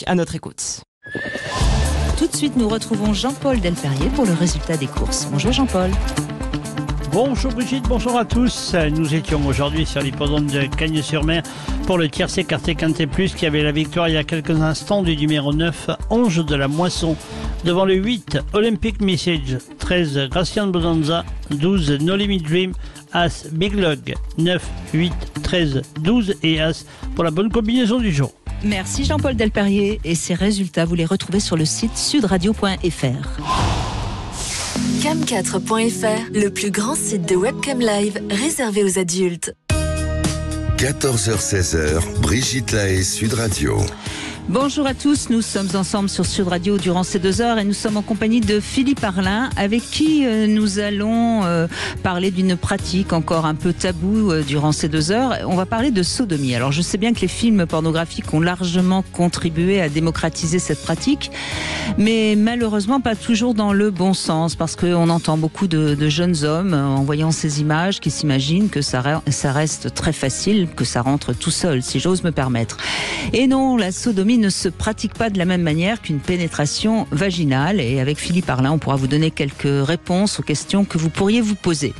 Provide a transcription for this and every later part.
À notre écoute. Tout de suite, nous retrouvons Jean-Paul Delperrier pour le résultat des courses. Bonjour Jean-Paul. Bonjour Brigitte, bonjour à tous. Nous étions aujourd'hui sur l'hippodrome de Cagnes-sur-Mer pour le tiercé quarté Quintet Plus qui avait la victoire il y a quelques instants du numéro 9, Ange de la Moisson. Devant le 8, Olympic Message, 13, Gracian Bonanza, 12, No Limit Dream, As, Big Log, 9, 8, 13, 12 et As pour la bonne combinaison du jour. Merci Jean-Paul Delperrier et ces résultats, vous les retrouvez sur le site sudradio.fr. Cam4.fr, le plus grand site de webcam live réservé aux adultes. 14h-16h, Brigitte Lahaie, Sud Radio. Bonjour à tous, nous sommes ensemble sur Sud Radio durant ces 2 heures et nous sommes en compagnie de Philippe Arlin avec qui nous allons parler d'une pratique encore un peu taboue durant ces 2 heures. On va parler de sodomie. Alors je sais bien que les films pornographiques ont largement contribué à démocratiser cette pratique, mais malheureusement pas toujours dans le bon sens parce qu'on entend beaucoup de jeunes hommes en voyant ces images qui s'imaginent que ça reste très facile, que ça rentre tout seul, si j'ose me permettre. Et non, la sodomie ne se pratique pas de la même manière qu'une pénétration vaginale et avec Philippe Arlin, on pourra vous donner quelques réponses aux questions que vous pourriez vous poser.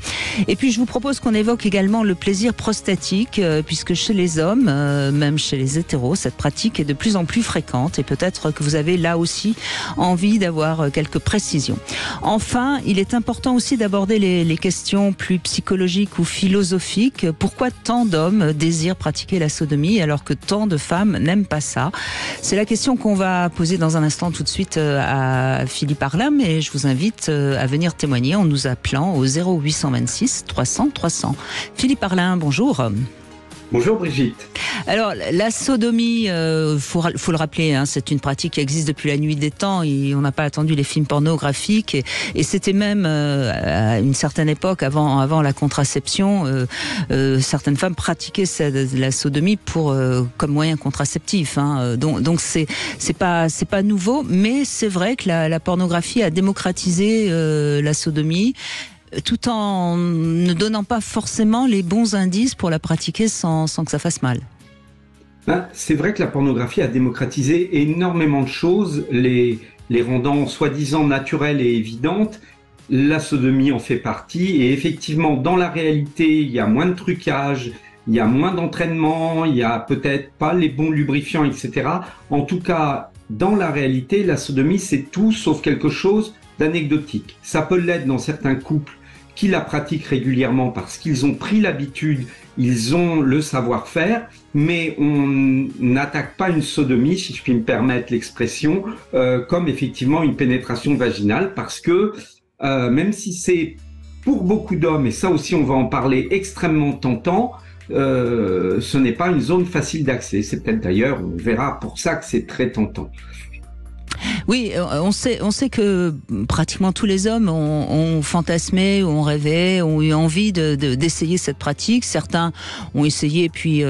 Et puis je vous propose qu'on évoque également le plaisir prostatique puisque chez les hommes, même chez les hétéros, cette pratique est de plus en plus fréquente et peut-être que vous avez là aussi envie d'avoir quelques précisions. Enfin, il est important aussi d'aborder les questions plus psychologiques ou philosophiques. Pourquoi tant d'hommes désirent pratiquer la sodomie alors que tant de femmes n'aiment pas ça? C'est la question qu'on va poser dans un instant tout de suite à Philippe Arlin, mais je vous invite à venir témoigner en nous appelant au 0826 300 300. Philippe Arlin, bonjour. Bonjour Brigitte. Alors la sodomie, faut le rappeler, hein, c'est une pratique qui existe depuis la nuit des temps et on n'a pas attendu les films pornographiques et c'était même à une certaine époque avant la contraception, certaines femmes pratiquaient la sodomie comme moyen contraceptif. Hein, donc c'est pas nouveau, mais c'est vrai que la pornographie a démocratisé la sodomie, tout en ne donnant pas forcément les bons indices pour la pratiquer sans que ça fasse mal. C'est vrai que la pornographie a démocratisé énormément de choses, les rendant soi-disant naturelles et évidentes. La sodomie en fait partie et effectivement dans la réalité il y a moins de trucage, il y a moins d'entraînement, il y a peut-être pas les bons lubrifiants, etc. En tout cas, dans la réalité, la sodomie c'est tout sauf quelque chose d'anecdotique. Ça peut l'être dans certains couples qui la pratiquent régulièrement parce qu'ils ont pris l'habitude, ils ont le savoir-faire, mais on n'attaque pas une sodomie, si je puis me permettre l'expression, comme effectivement une pénétration vaginale, parce que même si c'est pour beaucoup d'hommes, et ça aussi on va en parler, extrêmement tentant, ce n'est pas une zone facile d'accès. C'est peut-être d'ailleurs, on verra pour ça que c'est très tentant. Oui, on sait que pratiquement tous les hommes ont fantasmé, ont rêvé, ont eu envie d'essayer cette pratique. Certains ont essayé puis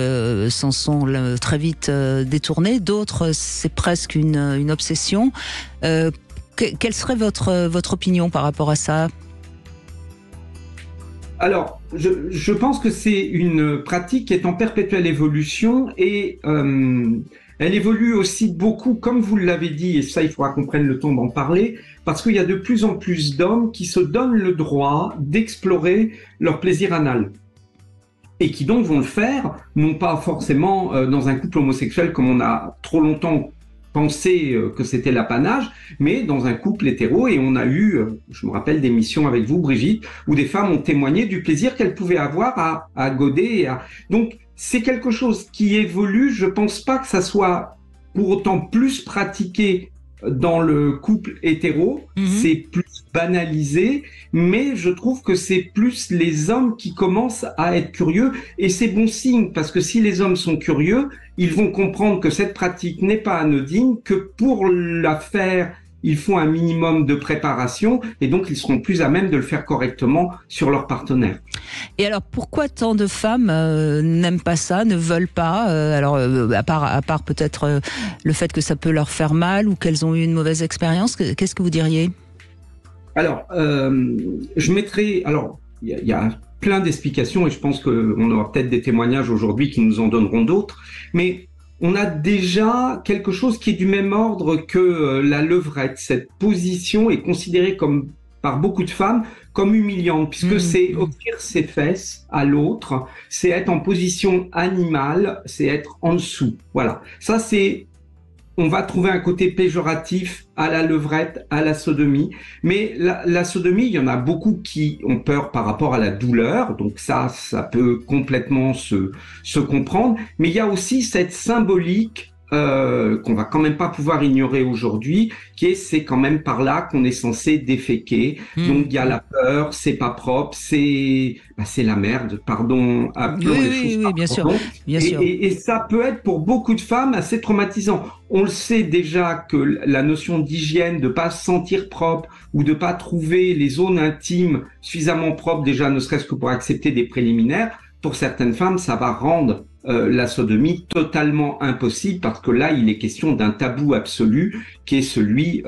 s'en sont très vite détournés. D'autres, c'est presque une obsession. Quelle serait votre opinion par rapport à ça ? Alors, je pense que c'est une pratique qui est en perpétuelle évolution et elle évolue aussi beaucoup, comme vous l'avez dit, et ça il faudra qu'on prenne le temps d'en parler, parce qu'il y a de plus en plus d'hommes qui se donnent le droit d'explorer leur plaisir anal. Et qui donc vont le faire, non pas forcément dans un couple homosexuel comme on a trop longtemps pensé que c'était l'apanage, mais dans un couple hétéro, et on a eu, je me rappelle d'émissions avec vous Brigitte, où des femmes ont témoigné du plaisir qu'elles pouvaient avoir à goder. Donc c'est quelque chose qui évolue, je pense pas que ça soit pour autant plus pratiqué dans le couple hétéro, c'est plus banalisé, mais je trouve que c'est plus les hommes qui commencent à être curieux, et c'est bon signe, parce que si les hommes sont curieux, ils vont comprendre que cette pratique n'est pas anodine, que pour la faire, il faut un minimum de préparation, et donc ils seront plus à même de le faire correctement sur leur partenaire. Et alors, pourquoi tant de femmes n'aiment pas ça, ne veulent pas alors, à part peut-être le fait que ça peut leur faire mal ou qu'elles ont eu une mauvaise expérience, qu'est-ce que vous diriez ? Alors, je mettrai... Alors, il y a plein d'explications et je pense qu'on aura peut-être des témoignages aujourd'hui qui nous en donneront d'autres. Mais on a déjà quelque chose qui est du même ordre que la levrette. Cette position est considérée par beaucoup de femmes comme humiliante, puisque c'est offrir ses fesses à l'autre, c'est être en position animale, c'est être en dessous. Voilà. Ça, on va trouver un côté péjoratif à la levrette, à la sodomie. Mais la sodomie, il y en a beaucoup qui ont peur par rapport à la douleur. Donc ça peut complètement se comprendre. Mais il y a aussi cette symbolique qu'on va quand même pas pouvoir ignorer aujourd'hui, c'est quand même par là qu'on est censé déféquer. Donc il y a la peur, c'est pas propre, c'est la merde, pardon, appelons les choses oui, bien sûr. Et ça peut être pour beaucoup de femmes assez traumatisant. On le sait déjà que la notion d'hygiène, de pas se sentir propre ou de pas trouver les zones intimes suffisamment propres, déjà ne serait-ce que pour accepter des préliminaires, pour certaines femmes, ça va rendre la sodomie totalement impossible, parce que là, il est question d'un tabou absolu qui est celui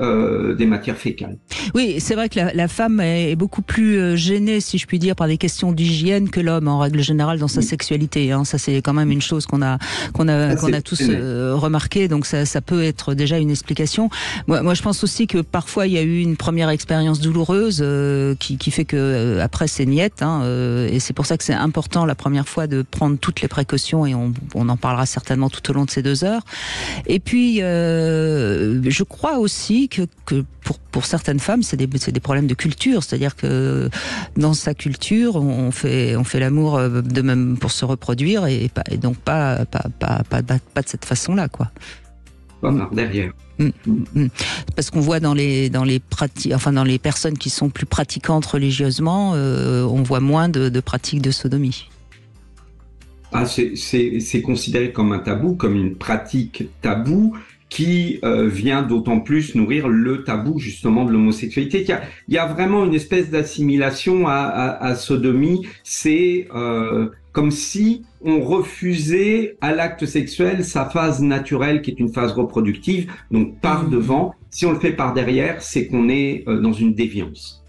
des matières fécales. Oui, c'est vrai que la femme est beaucoup plus gênée, si je puis dire, par des questions d'hygiène que l'homme, en règle générale, dans sa sexualité. Hein. Ça, c'est quand même une chose qu'on a tous remarqué, donc ça peut être déjà une explication. Moi, je pense aussi que parfois, il y a eu une première expérience douloureuse qui fait que après c'est niette, hein, et c'est pour ça que c'est important la première fois de prendre toutes les précautions, et on en parlera certainement tout au long de ces 2 heures. Et puis, je crois aussi que pour certaines femmes, c'est des problèmes de culture, c'est-à-dire que dans sa culture, on fait l'amour de même pour se reproduire, et donc pas de cette façon-là, quoi. Derrière. Parce qu'on voit dans les personnes qui sont plus pratiquantes religieusement, on voit moins de pratiques de sodomie. C'est considéré comme un tabou, comme une pratique taboue, qui vient d'autant plus nourrir le tabou justement de l'homosexualité. Il y a vraiment une espèce d'assimilation à sodomie. C'est comme si on refusait à l'acte sexuel sa phase naturelle, qui est une phase reproductive, donc par devant. Si on le fait par derrière, c'est qu'on est dans une déviance.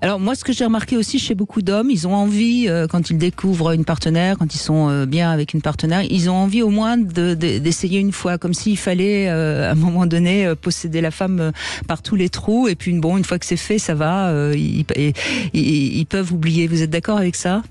Alors moi, ce que j'ai remarqué aussi chez beaucoup d'hommes, ils ont envie, quand ils découvrent une partenaire, quand ils sont bien avec une partenaire, ils ont envie au moins d'essayer une fois, comme s'il fallait à un moment donné posséder la femme par tous les trous, et puis une fois que c'est fait, ça va, ils peuvent oublier. Vous êtes d'accord avec ça ?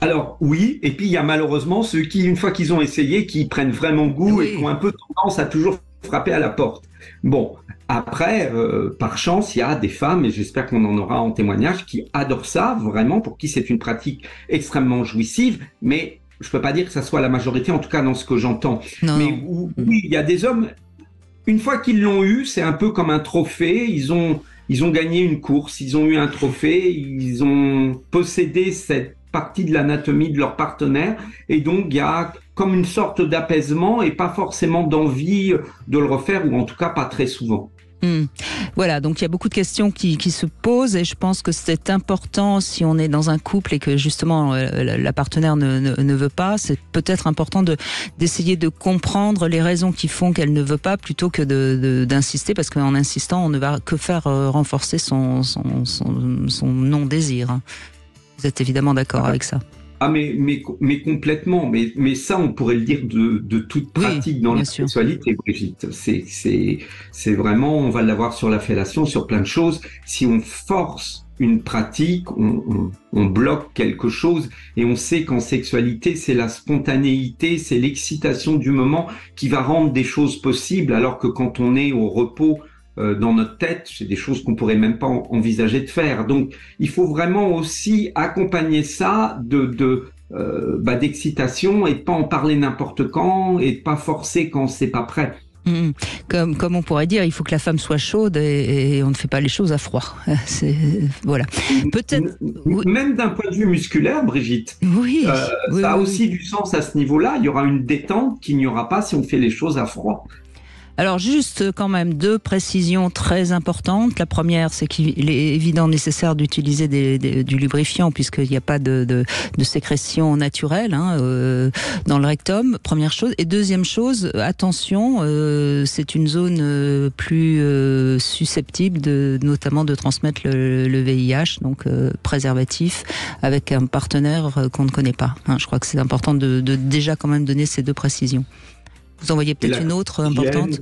Alors oui, et puis il y a malheureusement ceux qui, une fois qu'ils ont essayé, qui prennent vraiment goût et qui ont un peu tendance à toujours frapper à la porte. Bon, après, par chance, il y a des femmes, et j'espère qu'on en aura en témoignage, qui adorent ça, vraiment, pour qui c'est une pratique extrêmement jouissive, mais je peux pas dire que ça soit la majorité, en tout cas dans ce que j'entends. Mais oui, il y a des hommes, une fois qu'ils l'ont eu, c'est un peu comme un trophée, ils ont gagné une course, ils ont eu un trophée, ils ont possédé cette partie de l'anatomie de leur partenaire, et donc il y a comme une sorte d'apaisement et pas forcément d'envie de le refaire, ou en tout cas pas très souvent. Voilà, donc il y a beaucoup de questions qui se posent, et je pense que c'est important, si on est dans un couple et que justement la partenaire ne veut pas, c'est peut-être important d'essayer de comprendre les raisons qui font qu'elle ne veut pas, plutôt que d'insister, parce qu'en insistant, on ne va que faire renforcer son non-désir. Vous êtes évidemment d'accord avec ça? Mais complètement. Mais ça, on pourrait le dire de toute pratique dans la sexualité, Brigitte. C'est vraiment, on va l'avoir sur la fellation, sur plein de choses. Si on force une pratique, on bloque quelque chose, et on sait qu'en sexualité, c'est la spontanéité, c'est l'excitation du moment qui va rendre des choses possibles, alors que quand on est au repos, dans notre tête, c'est des choses qu'on pourrait même pas envisager de faire. Donc, il faut vraiment aussi accompagner ça d'excitation, et de pas en parler n'importe quand, et de pas forcer quand c'est pas prêt. Comme on pourrait dire, il faut que la femme soit chaude, et on ne fait pas les choses à froid. Voilà. Peut-être. Même d'un point de vue musculaire, Brigitte. Ça a aussi du sens à ce niveau-là. Il y aura une détente qu'il n'y aura pas si on fait les choses à froid. Alors juste quand même 2 précisions très importantes. La première, c'est qu'il est évident nécessaire d'utiliser du lubrifiant, puisqu'il n'y a pas de sécrétion naturelle dans le rectum, première chose. Et deuxième chose, attention, c'est une zone plus susceptible notamment de transmettre le VIH, donc préservatif, avec un partenaire qu'on ne connaît pas. Je crois que c'est important de déjà quand même donner ces 2 précisions. Vous en voyez peut-être une autre importante?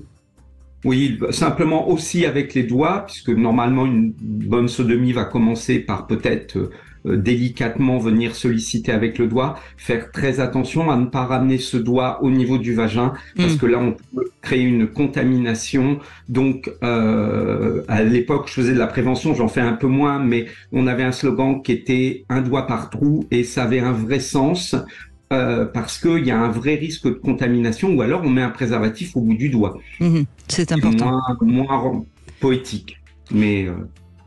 Oui, simplement aussi avec les doigts, puisque normalement une bonne sodomie va commencer par peut-être délicatement venir solliciter avec le doigt, faire très attention à ne pas ramener ce doigt au niveau du vagin, parce que là on peut créer une contamination. Donc à l'époque je faisais de la prévention, j'en fais un peu moins, mais on avait un slogan qui était un doigt par trou, et ça avait un vrai sens. Parce qu'il y a un vrai risque de contamination, ou alors on met un préservatif au bout du doigt. C'est important. Moins poétique, mais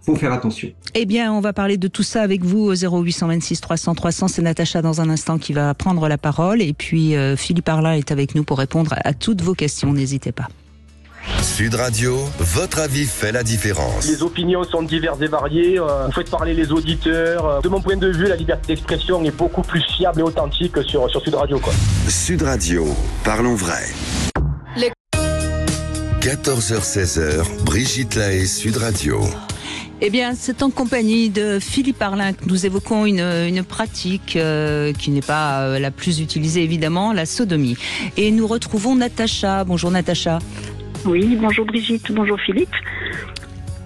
faut faire attention. Eh bien, on va parler de tout ça avec vous au 0826 300 300. C'est Natacha dans un instant qui va prendre la parole. Et puis Philippe Arlin est avec nous pour répondre à toutes vos questions. N'hésitez pas. Sud Radio, votre avis fait la différence. Les opinions sont diverses et variées. Vous faites parler les auditeurs. De mon point de vue, la liberté d'expression est beaucoup plus fiable et authentique sur Sud Radio, quoi. Sud Radio, parlons vrai. 14h-16h, Brigitte Lahaie, Sud Radio. Eh bien, c'est en compagnie de Philippe Arlin que nous évoquons une pratique qui n'est pas la plus utilisée, évidemment, la sodomie. Et nous retrouvons Natacha. Bonjour Natacha. Oui, bonjour Brigitte, bonjour Philippe.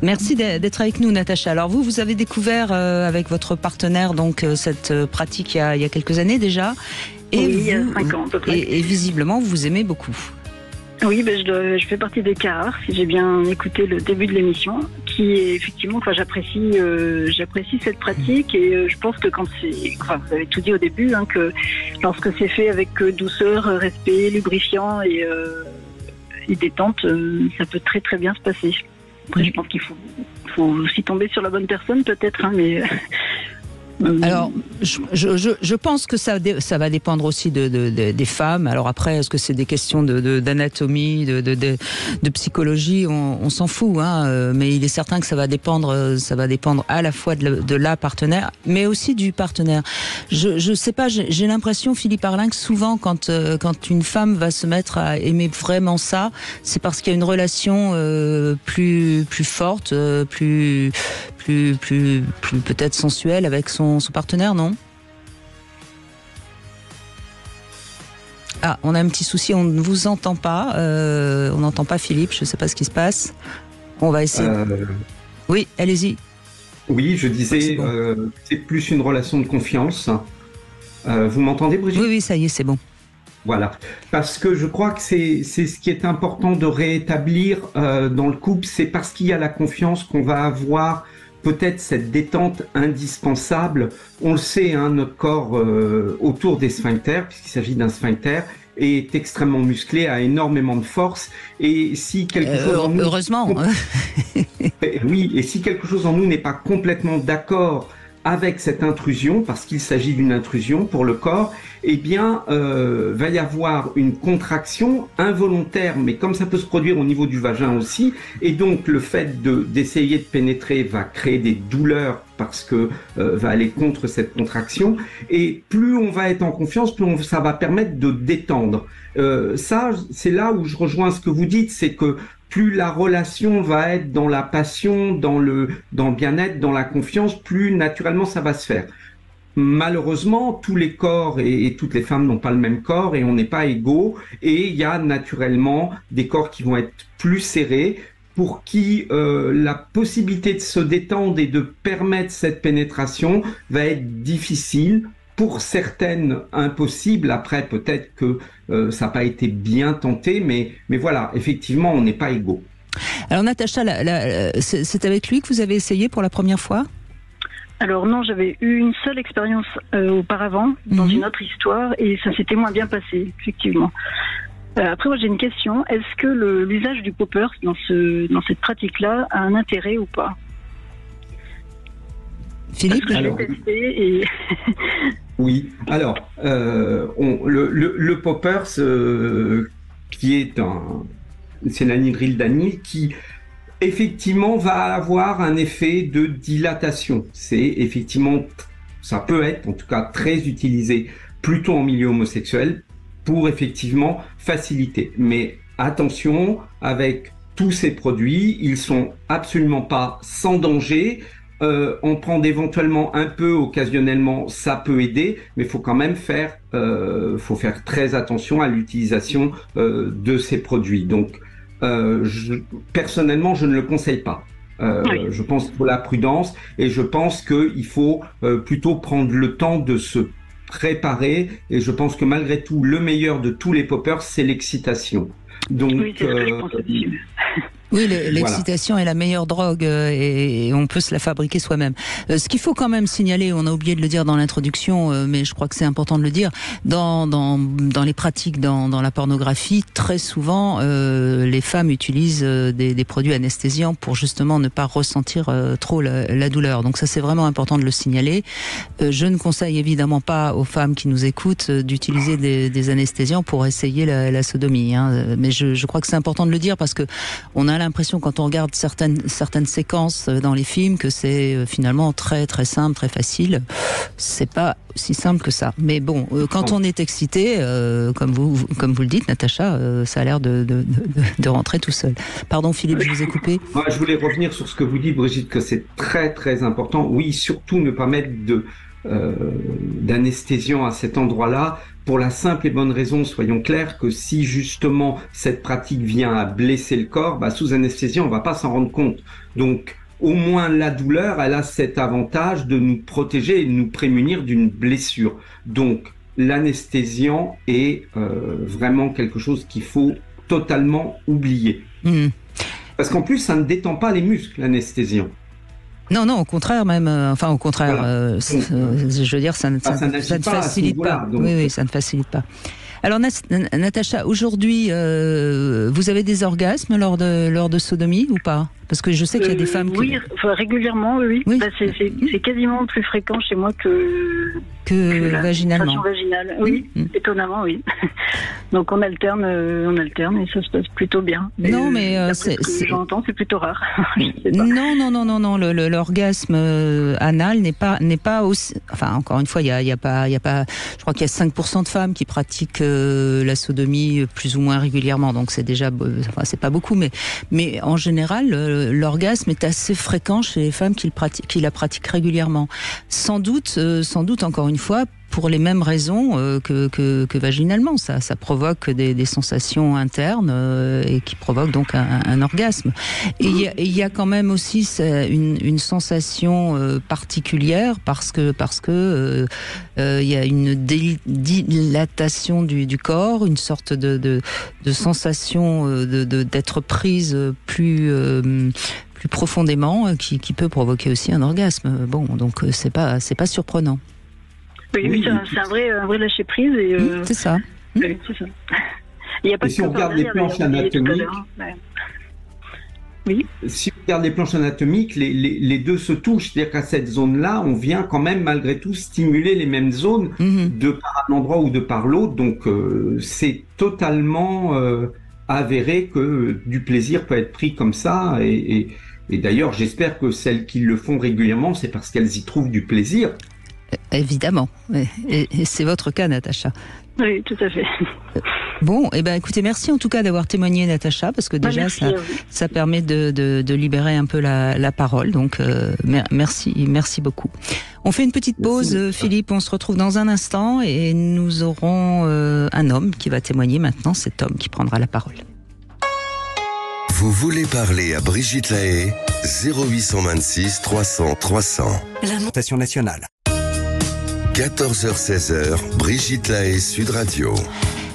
Merci d'être avec nous Natacha. Alors vous avez découvert avec votre partenaire donc cette pratique il y a quelques années déjà. Et oui, il y a 5 ans à peu près. Et visiblement vous aimez beaucoup. Oui, je fais partie des cas rares, si j'ai bien écouté le début de l'émission, qui est effectivement, j'apprécie cette pratique, et je pense que vous avez tout dit au début, que lorsque c'est fait avec douceur, respect, lubrifiant et détente, ça peut très très bien se passer. Après, je pense qu'il faut aussi tomber sur la bonne personne peut-être, mais... Alors, je pense que ça va dépendre aussi des femmes. Alors après, est-ce que c'est des questions d'anatomie, de psychologie, on s'en fout, mais il est certain que ça va dépendre à la fois de la partenaire, mais aussi du partenaire. Je sais pas, j'ai l'impression, Philippe Arlin, que souvent quand une femme va se mettre à aimer vraiment ça, c'est parce qu'il y a une relation plus forte, plus peut-être sensuelle avec son partenaire, non? Ah, on a un petit souci, on ne vous entend pas. On n'entend pas Philippe, je ne sais pas ce qui se passe. On va essayer. Oui, allez-y. Oui, je disais, c'est bon. C'est plus une relation de confiance. Vous m'entendez, Brigitte? Oui, ça y est, c'est bon. Voilà, parce que je crois que c'est ce qui est important de rétablir dans le couple, c'est parce qu'il y a la confiance qu'on va avoir peut-être cette détente indispensable. On le sait, notre corps autour des sphincters, puisqu'il s'agit d'un sphincter, est extrêmement musclé, a énormément de force. Et si quelque chose en nous, heureusement. Oui, et si quelque chose en nous n'est pas complètement d'accord avec cette intrusion, parce qu'il s'agit d'une intrusion pour le corps, eh bien, va y avoir une contraction involontaire, mais comme ça peut se produire au niveau du vagin aussi, et donc le fait d'essayer de pénétrer va créer des douleurs parce que va aller contre cette contraction, et plus on va être en confiance, plus ça va permettre de détendre. Ça, c'est là où je rejoins ce que vous dites, c'est que plus la relation va être dans la passion, dans le bien-être, dans la confiance, plus naturellement ça va se faire. Malheureusement, tous les corps et toutes les femmes n'ont pas le même corps et on n'est pas égaux, et il y a naturellement des corps qui vont être plus serrés, pour qui la possibilité de se détendre et de permettre cette pénétration va être difficile. Pour certaines, impossible. Après, peut-être que ça n'a pas été bien tenté, mais voilà, effectivement, on n'est pas égaux. Alors Natacha, c'est avec lui que vous avez essayé pour la première fois? Alors non, j'avais eu une seule expérience auparavant, dans une autre histoire, et ça s'était moins bien passé, effectivement. Après, moi j'ai une question. Est-ce que l'usage du poppers dans cette pratique-là a un intérêt ou pas? Philippe, parce que je l'ai testé et... Oui, alors, le poppers, qui est c'est l'anhydryldanil, qui effectivement va avoir un effet de dilatation. C'est effectivement, ça peut être en tout cas très utilisé plutôt en milieu homosexuel pour effectivement faciliter. Mais attention, avec tous ces produits, ils sont absolument pas sans danger. en prendre éventuellement un peu occasionnellement, ça peut aider, mais il faut quand même faire très attention à l'utilisation de ces produits. Donc, personnellement, je ne le conseille pas. Oui. Je pense qu'il faut la prudence et je pense qu'il faut plutôt prendre le temps de se préparer. Et je pense que malgré tout, le meilleur de tous les poppers, c'est l'excitation. Donc, oui, c'est ce que je pense aussi. Oui, l'excitation est la meilleure drogue et on peut se la fabriquer soi-même. Ce qu'il faut quand même signaler, on a oublié de le dire dans l'introduction, mais je crois que c'est important de le dire, dans les pratiques, dans la pornographie, très souvent, les femmes utilisent des produits anesthésiants pour justement ne pas ressentir trop la douleur. Donc ça, c'est vraiment important de le signaler. Je ne conseille évidemment pas aux femmes qui nous écoutent d'utiliser des anesthésiants pour essayer la sodomie. Hein. Mais je crois que c'est important de le dire parce que on a l'impression quand on regarde certaines séquences dans les films que c'est finalement très très simple, très facile. C'est pas si simple que ça. Mais bon, quand on est excité, comme vous le dites, Natacha, ça a l'air de rentrer tout seul. Pardon Philippe, je vous ai coupé. Moi, je voulais revenir sur ce que vous dites, Brigitte, que c'est très très important. Oui, surtout ne pas mettre d'anesthésiant à cet endroit-là, pour la simple et bonne raison, soyons clairs, que si justement cette pratique vient à blesser le corps, sous anesthésie, on va pas s'en rendre compte. Donc, au moins la douleur, elle a cet avantage de nous protéger et de nous prémunir d'une blessure. Donc, l'anesthésiant est vraiment quelque chose qu'il faut totalement oublier. Mmh. Parce qu'en plus, ça ne détend pas les muscles, l'anesthésiant. Non, au contraire même. Au contraire, voilà. Je veux dire, ça ne facilite pas. Donc... Oui, ça ne facilite pas. Alors, Natacha, aujourd'hui, vous avez des orgasmes lors de sodomie ou pas ? Parce que je sais qu'il y a des femmes qui... Oui, régulièrement, oui. C'est quasiment plus fréquent chez moi que vaginalement. Vaginale. Oui, étonnamment, oui. Donc on alterne et ça se passe plutôt bien. Non, mais ce que j'entends, c'est plutôt rare. Non. L'orgasme anal n'est pas aussi. Enfin, encore une fois, il y a pas. Je crois qu'il y a 5% de femmes qui pratiquent la sodomie plus ou moins régulièrement. Donc c'est déjà, c'est pas beaucoup, mais en général, l'orgasme est assez fréquent chez les femmes qui la pratiquent régulièrement. Sans doute, encore une fois, pour les mêmes raisons que vaginalement. Ça provoque des sensations internes et qui provoquent donc un orgasme. Et il y a quand même aussi une sensation particulière parce que il y a une dilatation du corps, une sorte de sensation d'être prise plus profondément qui peut provoquer aussi un orgasme. Bon, donc c'est pas surprenant. Oui, c'est un vrai lâcher prise. C'est ça. Oui, c'est ça. Il y a pas et si on regarde les planches anatomiques, oui. Si on regarde les planches anatomiques, les deux se touchent. C'est-à-dire qu'à cette zone-là, on vient quand même malgré tout stimuler les mêmes zones de par un endroit ou de par l'autre. Donc c'est totalement avéré que du plaisir peut être pris comme ça. Et d'ailleurs, j'espère que celles qui le font régulièrement, c'est parce qu'elles y trouvent du plaisir. Évidemment. Et c'est votre cas, Natacha. Oui, tout à fait. Bon, écoutez, merci en tout cas d'avoir témoigné, Natacha, parce que déjà, ça permet de libérer un peu la parole. Donc, merci beaucoup. On fait une petite pause, Philippe. On se retrouve dans un instant et nous aurons un homme qui va témoigner maintenant. C'est Tom qui prendra la parole. Vous voulez parler à Brigitte Lahaie, 0826 300 300. La Station nationale. 14h-16h, Brigitte Lahaie, Sud Radio.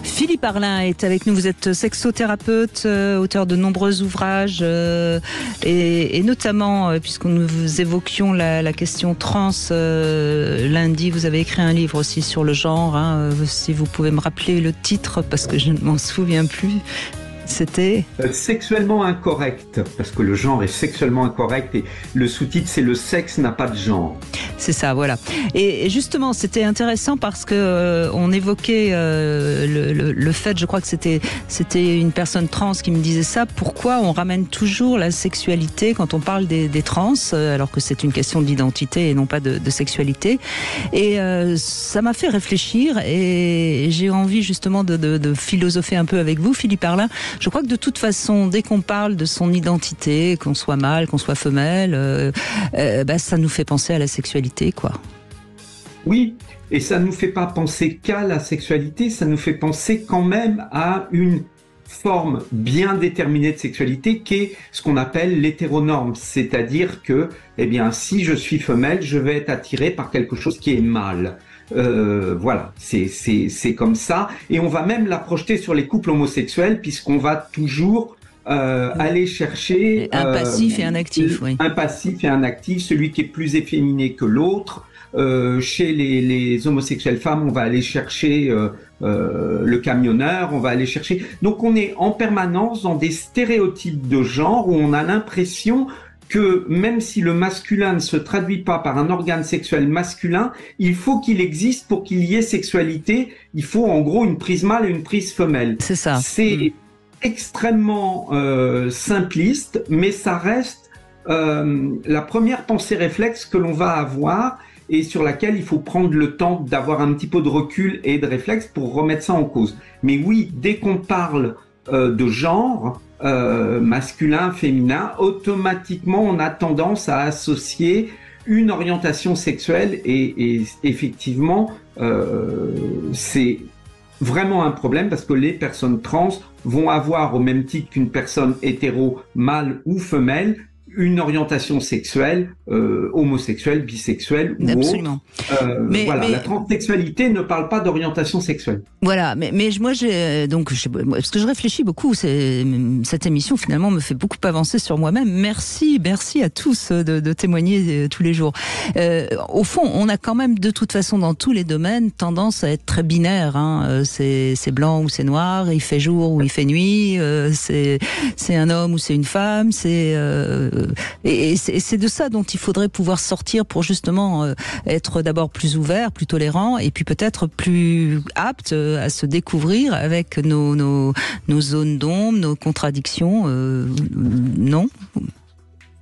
Philippe Arlin est avec nous. Vous êtes sexothérapeute, auteur de nombreux ouvrages et notamment, puisque nous évoquions la question trans lundi, vous avez écrit un livre aussi sur le genre. Si vous pouvez me rappeler le titre, parce que je ne m'en souviens plus. C'était sexuellement incorrect, parce que le genre est sexuellement incorrect et le sous-titre c'est le sexe n'a pas de genre. C'est ça, voilà. Et justement, c'était intéressant parce que on évoquait le fait, je crois que c'était une personne trans qui me disait ça. Pourquoi on ramène toujours la sexualité quand on parle des trans, alors que c'est une question d'identité et non pas de sexualité. Et ça m'a fait réfléchir et j'ai envie justement de philosopher un peu avec vous, Philippe Arlin. Je crois que de toute façon, dès qu'on parle de son identité, qu'on soit mâle, qu'on soit femelle, ça nous fait penser à la sexualité, quoi. Oui, et ça ne nous fait pas penser qu'à la sexualité, ça nous fait penser quand même à une forme bien déterminée de sexualité qui est ce qu'on appelle l'hétéronorme, c'est-à-dire que, si je suis femelle, je vais être attiré par quelque chose qui est mâle. Voilà, c'est comme ça, et on va même la projeter sur les couples homosexuels puisqu'on va toujours aller chercher un passif et un actif, oui. Un passif et un actif, celui qui est plus efféminé que l'autre. Chez les homosexuelles femmes, on va aller chercher le camionneur, on va aller chercher. Donc on est en permanence dans des stéréotypes de genre où on a l'impression que même si le masculin ne se traduit pas par un organe sexuel masculin, il faut qu'il existe pour qu'il y ait sexualité. Il faut en gros une prise mâle et une prise femelle. C'est ça. C'est extrêmement simpliste, mais ça reste la première pensée réflexe que l'on va avoir et sur laquelle il faut prendre le temps d'avoir un petit peu de recul et de réflexe pour remettre ça en cause. Mais oui, dès qu'on parle de genre, masculin, féminin, automatiquement on a tendance à associer une orientation sexuelle et effectivement c'est vraiment un problème parce que les personnes trans vont avoir au même titre qu'une personne hétéro, mâle ou femelle, une orientation sexuelle, homosexuelle, bisexuelle ou absolument. Autre. Mais la transsexualité ne parle pas d'orientation sexuelle. Voilà, mais moi parce que je réfléchis beaucoup, cette émission finalement me fait beaucoup avancer sur moi-même. Merci à tous de témoigner tous les jours. Au fond, on a quand même de toute façon dans tous les domaines tendance à être très binaire. Hein. C'est blanc ou c'est noir, il fait jour ou il fait nuit, c'est un homme ou c'est une femme, et c'est de ça dont il faudrait pouvoir sortir pour justement être d'abord plus ouvert, plus tolérant, et puis peut-être plus apte à se découvrir avec nos zones d'ombre, nos contradictions. Non ?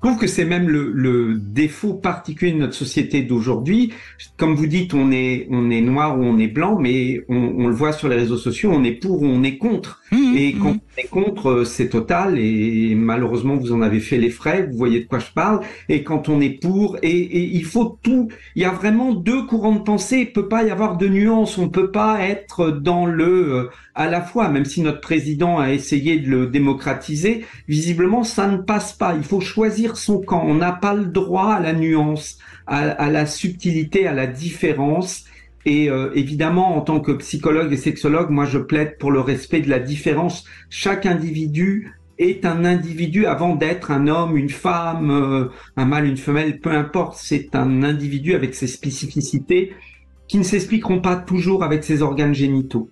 Je trouve que c'est même le défaut particulier de notre société d'aujourd'hui. Comme vous dites, on est noir ou on est blanc, mais on le voit sur les réseaux sociaux, on est pour ou on est contre. Et quand on est contre, c'est total. Et malheureusement, vous en avez fait les frais. Vous voyez de quoi je parle. Et quand on est pour, et il faut tout. Il y a vraiment deux courants de pensée. Il peut pas y avoir de nuances. On peut pas être dans le à la fois. Même si notre président a essayé de le démocratiser, visiblement, ça ne passe pas. Il faut choisir son camp. On n'a pas le droit à la nuance, à la subtilité, à la différence. Et évidemment, en tant que psychologue et sexologue, moi je plaide pour le respect de la différence. Chaque individu est un individu avant d'être un homme, une femme, un mâle, une femelle, peu importe. C'est un individu avec ses spécificités qui ne s'expliqueront pas toujours avec ses organes génitaux.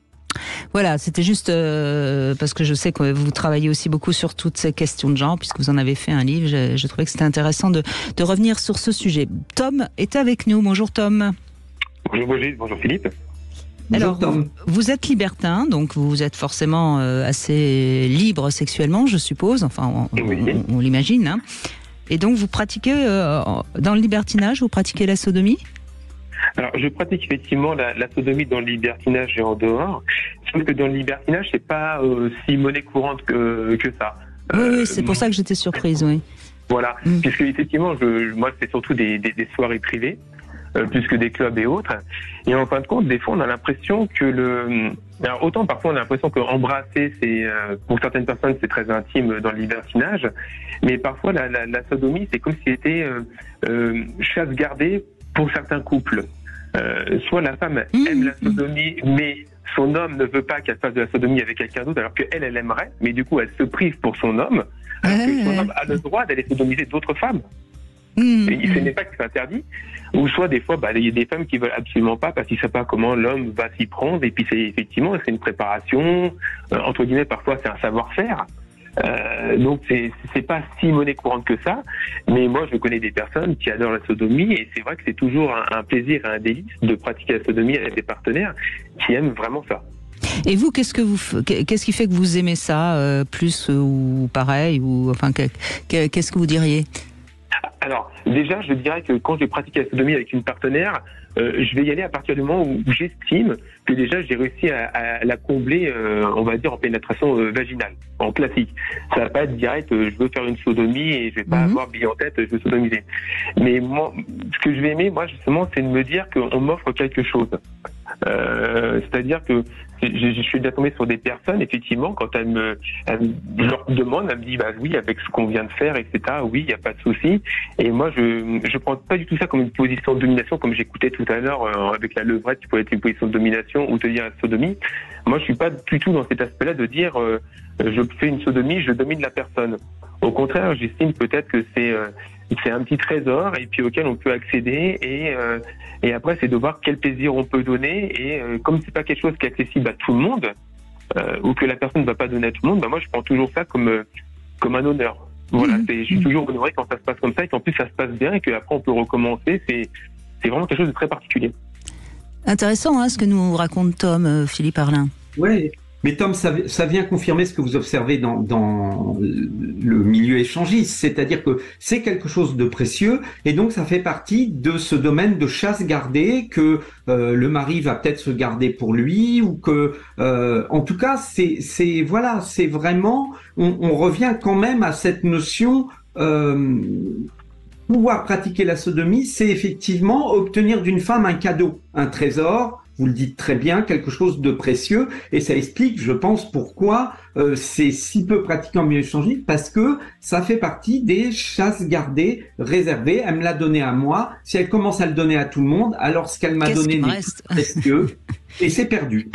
Voilà, c'était juste parce que je sais que vous travaillez aussi beaucoup sur toutes ces questions de genre, puisque vous en avez fait un livre. Je trouvais que c'était intéressant de revenir sur ce sujet. Tom est avec nous. Bonjour Tom. Bonjour Brigitte, bonjour Philippe. Alors, vous êtes libertin, donc vous êtes forcément assez libre sexuellement, je suppose. Enfin, on l'imagine. Hein. Et donc, vous pratiquez, dans le libertinage, vous pratiquez la sodomie ? Alors, je pratique effectivement la sodomie dans le libertinage et en dehors. Sauf que dans le libertinage, c'est pas si monnaie courante que ça. Oui, c'est pour ça que j'étais surprise, oui. Voilà, puisque effectivement, moi, c'est surtout des soirées privées. Plus que des clubs et autres. Et en fin de compte, des fois, on a l'impression que alors, autant parfois, on a l'impression qu'embrasser, pour certaines personnes, c'est très intime dans le libertinage. Mais parfois, la sodomie, c'est comme si c'était chasse gardée pour certains couples. Soit la femme aime la sodomie, mais son homme ne veut pas qu'elle fasse de la sodomie avec quelqu'un d'autre, alors qu'elle aimerait, mais du coup, elle se prive pour son homme, alors que son homme a le droit d'aller sodomiser d'autres femmes. Et ce n'est pas que c'est interdit. Ou soit des fois, il y a des femmes qui veulent absolument pas parce qu'ils ne savent pas comment l'homme va s'y prendre. Et puis c'est une préparation, entre guillemets, parfois c'est un savoir-faire. Donc c'est pas si monnaie courante que ça. Mais moi, je connais des personnes qui adorent la sodomie et c'est vrai que c'est toujours un plaisir et un délice de pratiquer la sodomie avec des partenaires qui aiment vraiment ça. Et vous, qu'est-ce qui fait que vous aimez ça plus ou pareil ou enfin qu'est-ce que vous diriez ? Alors, déjà, je dirais que quand j'ai pratiqué la sodomie avec une partenaire, je vais y aller à partir du moment où j'estime que déjà j'ai réussi à la combler, on va dire en pénétration vaginale, en classique. Ça va pas être direct, je veux faire une sodomie et je vais pas avoir bille en tête, je veux sodomiser. Mais moi, ce que je vais aimer, moi justement, c'est de me dire qu'on m'offre quelque chose. C'est-à-dire que je suis déjà tombé sur des personnes, effectivement, quand je leur demande, elles me disent, bah oui, avec ce qu'on vient de faire, etc., oui, il n'y a pas de souci. Et moi, je prends pas du tout ça comme une position de domination, comme j'écoutais tout à l'heure avec la levrette, qui pouvait être une position de domination ou te dire la sodomie. Moi, je suis pas du tout dans cet aspect-là de dire, je fais une sodomie, je domine la personne. Au contraire, j'estime peut-être que c'est un petit trésor et puis auquel on peut accéder et après c'est de voir quel plaisir on peut donner et comme c'est pas quelque chose qui est accessible à tout le monde ou que la personne ne va pas donner à tout le monde, bah moi je prends toujours ça comme un honneur. Voilà, je suis toujours honoré quand ça se passe comme ça et qu'en plus ça se passe bien et qu'après on peut recommencer. C'est vraiment quelque chose de très particulier. Intéressant ce que nous raconte Tom, Philippe Arlin. Oui. Mais Tom, ça vient confirmer ce que vous observez dans le milieu échangiste, c'est-à-dire que c'est quelque chose de précieux et donc ça fait partie de ce domaine de chasse gardée que le mari va peut-être se garder pour lui ou que, en tout cas, c'est vraiment, on revient quand même à cette notion. Pouvoir pratiquer la sodomie, c'est effectivement obtenir d'une femme un cadeau, un trésor. Vous le dites très bien, quelque chose de précieux, et ça explique, je pense, pourquoi c'est si peu pratiqué en milieu échangiste, parce que ça fait partie des chasses gardées, réservées. Elle me l'a donné à moi. Si elle commence à le donner à tout le monde, alors ce qu'elle m'a donné n'est plus précieux, et c'est perdu.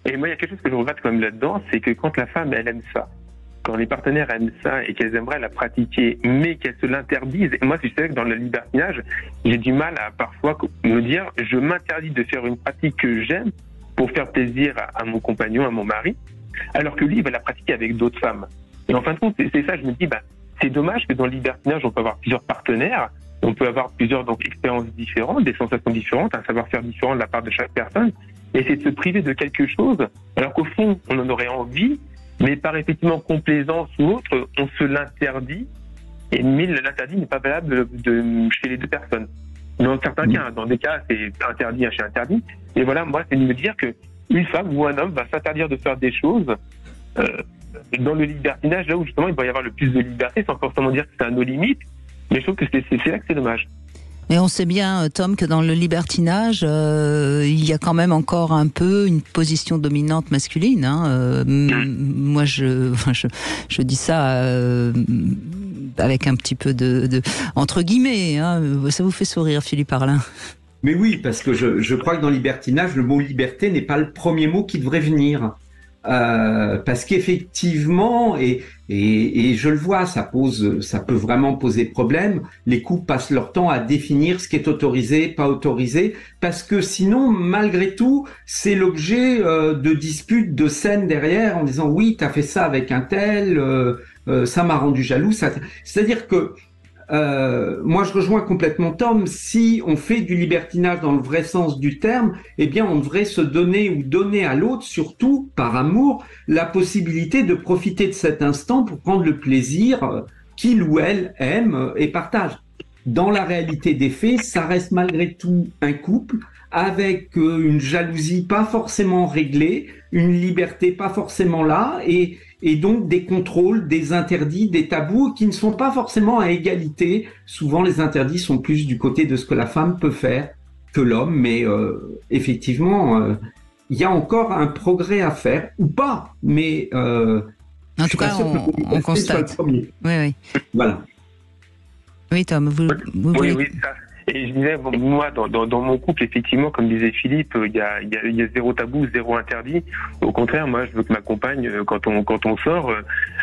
Et moi, il y a quelque chose que je regrette quand même là-dedans, c'est que quand la femme, elle aime ça, quand les partenaires aiment ça et qu'elles aimeraient la pratiquer, mais qu'elles se l'interdisent. Et moi, je sais que dans le libertinage, j'ai du mal à parfois me dire, je m'interdis de faire une pratique que j'aime pour faire plaisir à mon compagnon, à mon mari, alors que lui, il va la pratiquer avec d'autres femmes. Et en fin de compte, c'est ça, je me dis, c'est dommage que dans le libertinage, on peut avoir plusieurs partenaires, on peut avoir plusieurs expériences différentes, des sensations différentes, un savoir-faire différent de la part de chaque personne, et c'est de se priver de quelque chose, alors qu'au fond, on en aurait envie, mais par effectivement complaisance ou autre, on se l'interdit, mais l'interdit n'est pas valable chez les deux personnes. Dans certains cas, dans des cas, c'est interdit chez interdit. Et voilà, moi, c'est de me dire qu'une femme ou un homme va s'interdire de faire des choses dans le libertinage, là où justement il va y avoir le plus de liberté, sans forcément dire que c'est un no limite, mais je trouve que c'est là que c'est dommage. Mais on sait bien, Tom, que dans le libertinage, il y a quand même encore un peu une position dominante masculine. Moi, je dis ça avec un petit peu de entre guillemets. Ça vous fait sourire, Philippe Arlin? Mais oui, parce que je crois que dans le libertinage, le mot liberté n'est pas le premier mot qui devrait venir. Parce qu'effectivement, et je le vois, ça peut vraiment poser problème. Les couples passent leur temps à définir ce qui est autorisé, pas autorisé, parce que sinon, malgré tout, c'est l'objet de disputes, de scènes derrière, en disant oui, t'as fait ça avec un tel, ça m'a rendu jaloux. C'est-à-dire que moi, je rejoins complètement Tom. Si on fait du libertinage dans le vrai sens du terme, eh bien, on devrait se donner ou donner à l'autre, surtout par amour, la possibilité de profiter de cet instant pour prendre le plaisir qu'il ou elle aime et partage. Dans la réalité des faits, ça reste malgré tout un couple avec une jalousie pas forcément réglée, une liberté pas forcément là, et donc des contrôles, des interdits, des tabous qui ne sont pas forcément à égalité. Souvent, les interdits sont plus du côté de ce que la femme peut faire que l'homme, mais effectivement, il y a encore un progrès à faire, ou pas, mais en tout cas, on constate. Oui. Voilà. Oui, Tom, vous voulez... Oui, ça. Et je disais, moi, dans mon couple, effectivement, comme disait Philippe, il y a zéro tabou, zéro interdit. Au contraire, moi, je veux que ma compagne, quand on sort,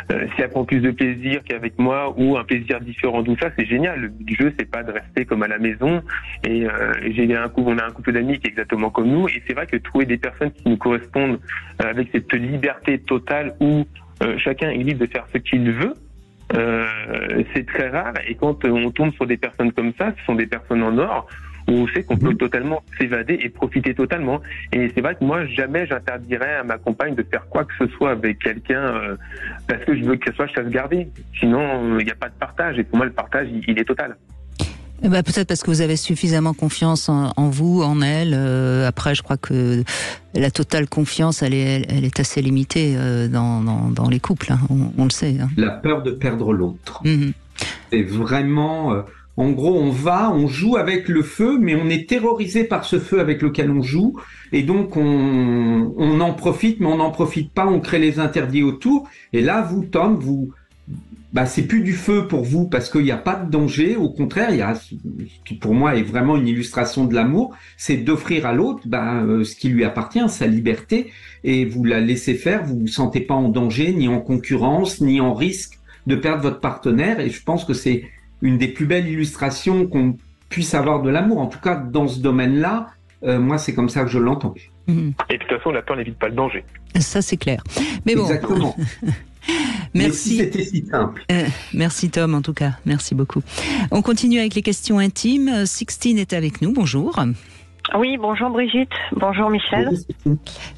si elle prend plus de plaisir qu'avec moi ou un plaisir différent, tout ça, c'est génial. Le but du jeu, c'est pas de rester comme à la maison. Et on a un couple d'amis qui est exactement comme nous. Et c'est vrai que trouver des personnes qui nous correspondent avec cette liberté totale où chacun est libre de faire ce qu'il veut, c'est très rare, et quand on tombe sur des personnes comme ça, ce sont des personnes en or où on sait qu'on peut totalement s'évader et profiter totalement. Et c'est vrai que moi, jamais j'interdirais à ma compagne de faire quoi que ce soit avec quelqu'un parce que je veux que ce soit chasse gardée. Sinon, il n'y a pas de partage. Et pour moi, le partage, il est total. Peut-être parce que vous avez suffisamment confiance en vous, en elle. Après, je crois que la totale confiance, elle est assez limitée dans les couples. Hein. On le sait. Hein. La peur de perdre l'autre. C'est vraiment... en gros, on joue avec le feu, mais on est terrorisé par ce feu avec lequel on joue. Et donc, on en profite, mais on n'en profite pas. On crée les interdits autour. Et là, vous, Tom, c'est plus du feu pour vous parce qu'il n'y a pas de danger. Au contraire, il y a ce qui pour moi est vraiment une illustration de l'amour, c'est d'offrir à l'autre ce qui lui appartient, sa liberté, et vous la laissez faire. Vous vous sentez pas en danger, ni en concurrence, ni en risque de perdre votre partenaire. Et je pense que c'est une des plus belles illustrations qu'on puisse avoir de l'amour. En tout cas, dans ce domaine-là, moi, c'est comme ça que je l'entends. Et de toute façon, la peur n'évite pas le danger. Ça, c'est clair. Mais bon. Exactement. Merci. Mais si c'était si simple. Merci Tom, en tout cas. Merci beaucoup. On continue avec les questions intimes. Sixtine est avec nous. Bonjour. Oui, bonjour Brigitte. Bonjour Michel.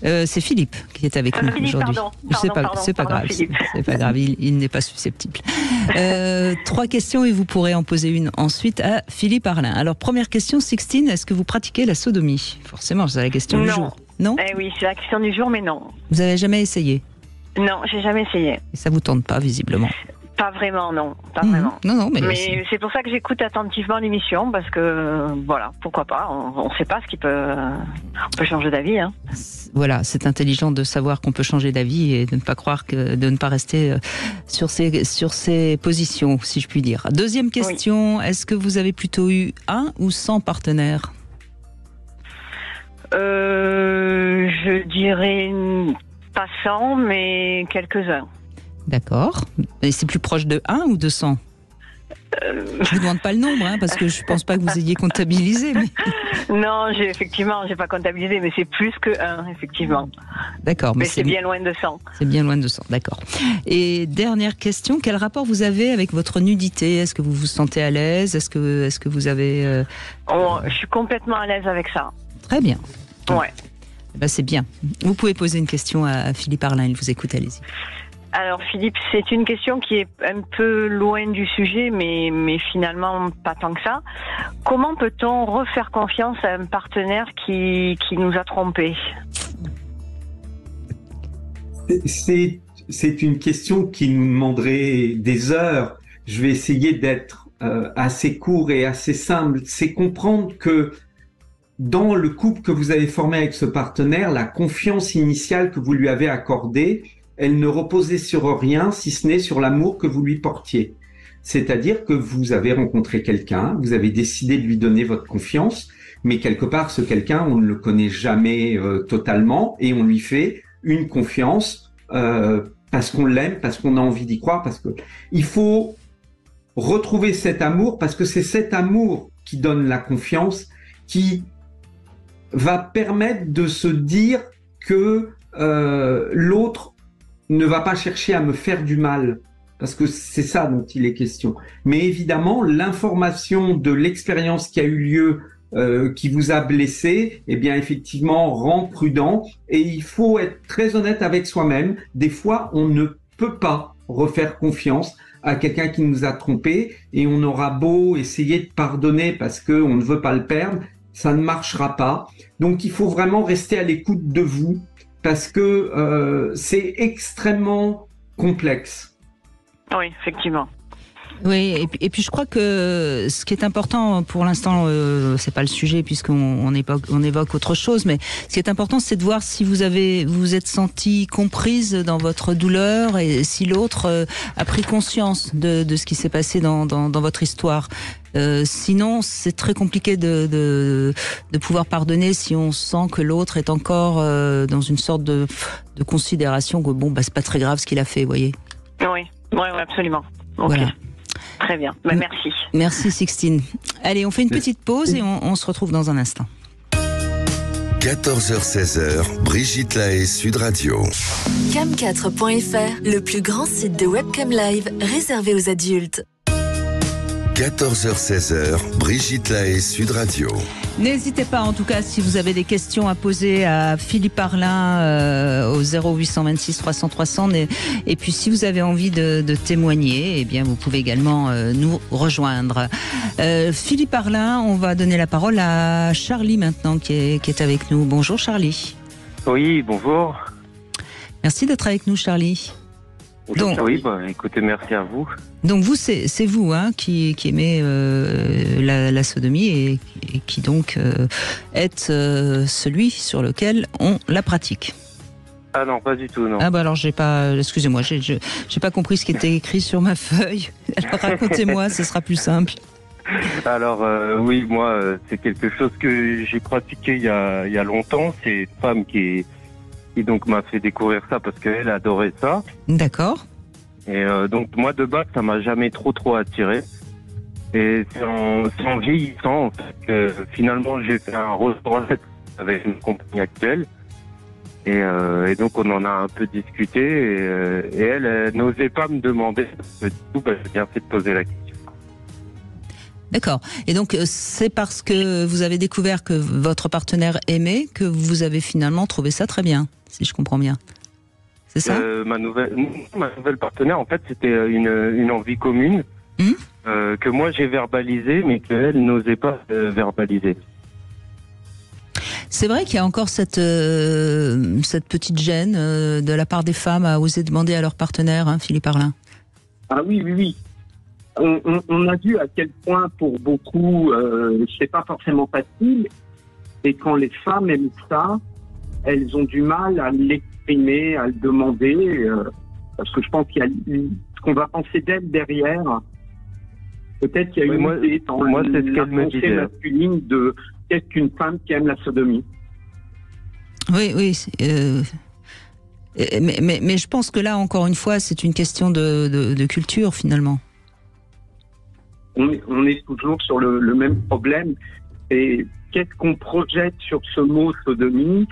C'est Philippe qui est avec nous aujourd'hui. C'est pas grave. Philippe. C'est pas grave. Il n'est pas susceptible. 3 questions et vous pourrez en poser une ensuite à Philippe Arlin. Alors, première question, Sixtine, est-ce que vous pratiquez la sodomie? Forcément, c'est la question du jour. Non. Oui, c'est la question du jour, mais non. Vous avez jamais essayé? Non, j'ai jamais essayé. Et ça vous tente pas, visiblement? Pas vraiment, non. Pas vraiment. Non, mais c'est pour ça que j'écoute attentivement l'émission, parce que, voilà, pourquoi pas. On ne sait pas ce qui peut... On peut changer d'avis, hein. Voilà, c'est intelligent de savoir qu'on peut changer d'avis et de ne pas croire de ne pas rester sur ses positions, si je puis dire. Deuxième question, Est-ce que vous avez plutôt eu 1 ou 100 partenaires? Je dirais pas 100, mais quelques-uns. D'accord. Et c'est plus proche de 1 ou de 100? Je vous demande pas le nombre, parce que je pense pas que vous ayez comptabilisé. Mais... Non, j'ai pas comptabilisé, mais c'est plus que 1, effectivement. D'accord. Mais c'est bien loin de 100. C'est bien loin de 100, d'accord. Et dernière question, quel rapport vous avez avec votre nudité? Est-ce que vous vous sentez à l'aise? Est-ce que vous avez... Je suis complètement à l'aise avec ça. Très bien. Ouais. C'est bien. Vous pouvez poser une question à Philippe Arlin, il vous écoute, allez-y. Alors Philippe, c'est une question qui est un peu loin du sujet, mais finalement pas tant que ça. Comment peut-on refaire confiance à un partenaire qui nous a trompés? C'est une question qui nous demanderait des heures. Je vais essayer d'être assez court et assez simple. C'est comprendre que dans le couple que vous avez formé avec ce partenaire, la confiance initiale que vous lui avez accordée, elle ne reposait sur rien, si ce n'est sur l'amour que vous lui portiez. C'est-à-dire que vous avez rencontré quelqu'un, vous avez décidé de lui donner votre confiance, mais quelque part, ce quelqu'un, on ne le connaît jamais totalement, et on lui fait une confiance parce qu'on l'aime, parce qu'on a envie d'y croire, parce que il faut retrouver cet amour, parce que c'est cet amour qui donne la confiance, qui va permettre de se dire que l'autre ne va pas chercher à me faire du mal, parce que c'est ça dont il est question. Mais évidemment, l'information de l'expérience qui a eu lieu, qui vous a blessé, eh bien effectivement rend prudent, et il faut être très honnête avec soi-même. Des fois, on ne peut pas refaire confiance à quelqu'un qui nous a trompés, et on aura beau essayer de pardonner parce que on ne veut pas le perdre, ça ne marchera pas. Donc il faut vraiment rester à l'écoute de vous, parce que c'est extrêmement complexe. Oui, effectivement. Oui, et puis je crois que ce qui est important pour l'instant, c'est pas le sujet puisqu'on évoque autre chose, mais ce qui est important, c'est de voir si vous êtes senti comprise dans votre douleur et si l'autre a pris conscience de ce qui s'est passé dans votre histoire. Sinon, c'est très compliqué de pouvoir pardonner si on sent que l'autre est encore dans une sorte de considération que c'est pas très grave ce qu'il a fait, vous voyez. Oui, absolument. Okay. Voilà. Très bien, merci. Merci Sixtine. Allez, on fait une petite pause et on se retrouve dans un instant. 14h-16h, Brigitte Lahaie, Sud Radio. Cam4.fr, le plus grand site de webcam live réservé aux adultes. 14h-16h, Brigitte Lahaie, Sud Radio. N'hésitez pas, en tout cas, si vous avez des questions à poser à Philippe Arlin au 0826 300 300. Et puis, si vous avez envie de témoigner, eh bien, vous pouvez également nous rejoindre. Philippe Arlin, on va donner la parole à Charlie maintenant, qui est avec nous. Bonjour Charlie. Oui, bonjour. Merci d'être avec nous, Charlie. Donc, oui, écoutez, merci à vous. Donc vous, c'est vous qui aimez la sodomie et qui donc êtes celui sur lequel on la pratique. Ah non, pas du tout, non. Ah bah alors excusez-moi, j'ai pas compris ce qui était écrit sur ma feuille. Alors racontez-moi, ce sera plus simple. Alors oui, moi, c'est quelque chose que j'ai pratiqué il y a longtemps. C'est une femme qui donc m'a fait découvrir ça parce qu'elle adorait ça. D'accord. Et donc moi de base ça m'a jamais trop attiré. Et c'est en vieillissant en fait, que finalement j'ai fait un restaurant avec une compagnie actuelle. Et donc on en a un peu discuté et elle n'osait pas me demander. Du coup j'ai bien fait de poser la question. D'accord. Et donc c'est parce que vous avez découvert que votre partenaire aimait que vous avez finalement trouvé ça très bien, si je comprends bien. C'est ça ? Ma nouvelle partenaire, en fait, c'était une envie commune que moi j'ai verbalisée, mais qu'elle n'osait pas verbaliser. C'est vrai qu'il y a encore cette petite gêne de la part des femmes à oser demander à leur partenaire, hein, Philippe Arlin. Ah oui. On a vu à quel point pour beaucoup c'est pas forcément facile, et quand les femmes aiment ça, elles ont du mal à l'exprimer, à le demander, parce que je pense qu'il y a ce qu'on va penser d'elle derrière. Peut-être qu'il y a une idée dans la pensée masculine de qu'est-ce qu'une femme qui aime la sodomie. Oui. Mais je pense que là, encore une fois, c'est une question de culture, finalement. On est toujours sur le même problème. Et qu'est-ce qu'on projette sur ce mot sodomie ?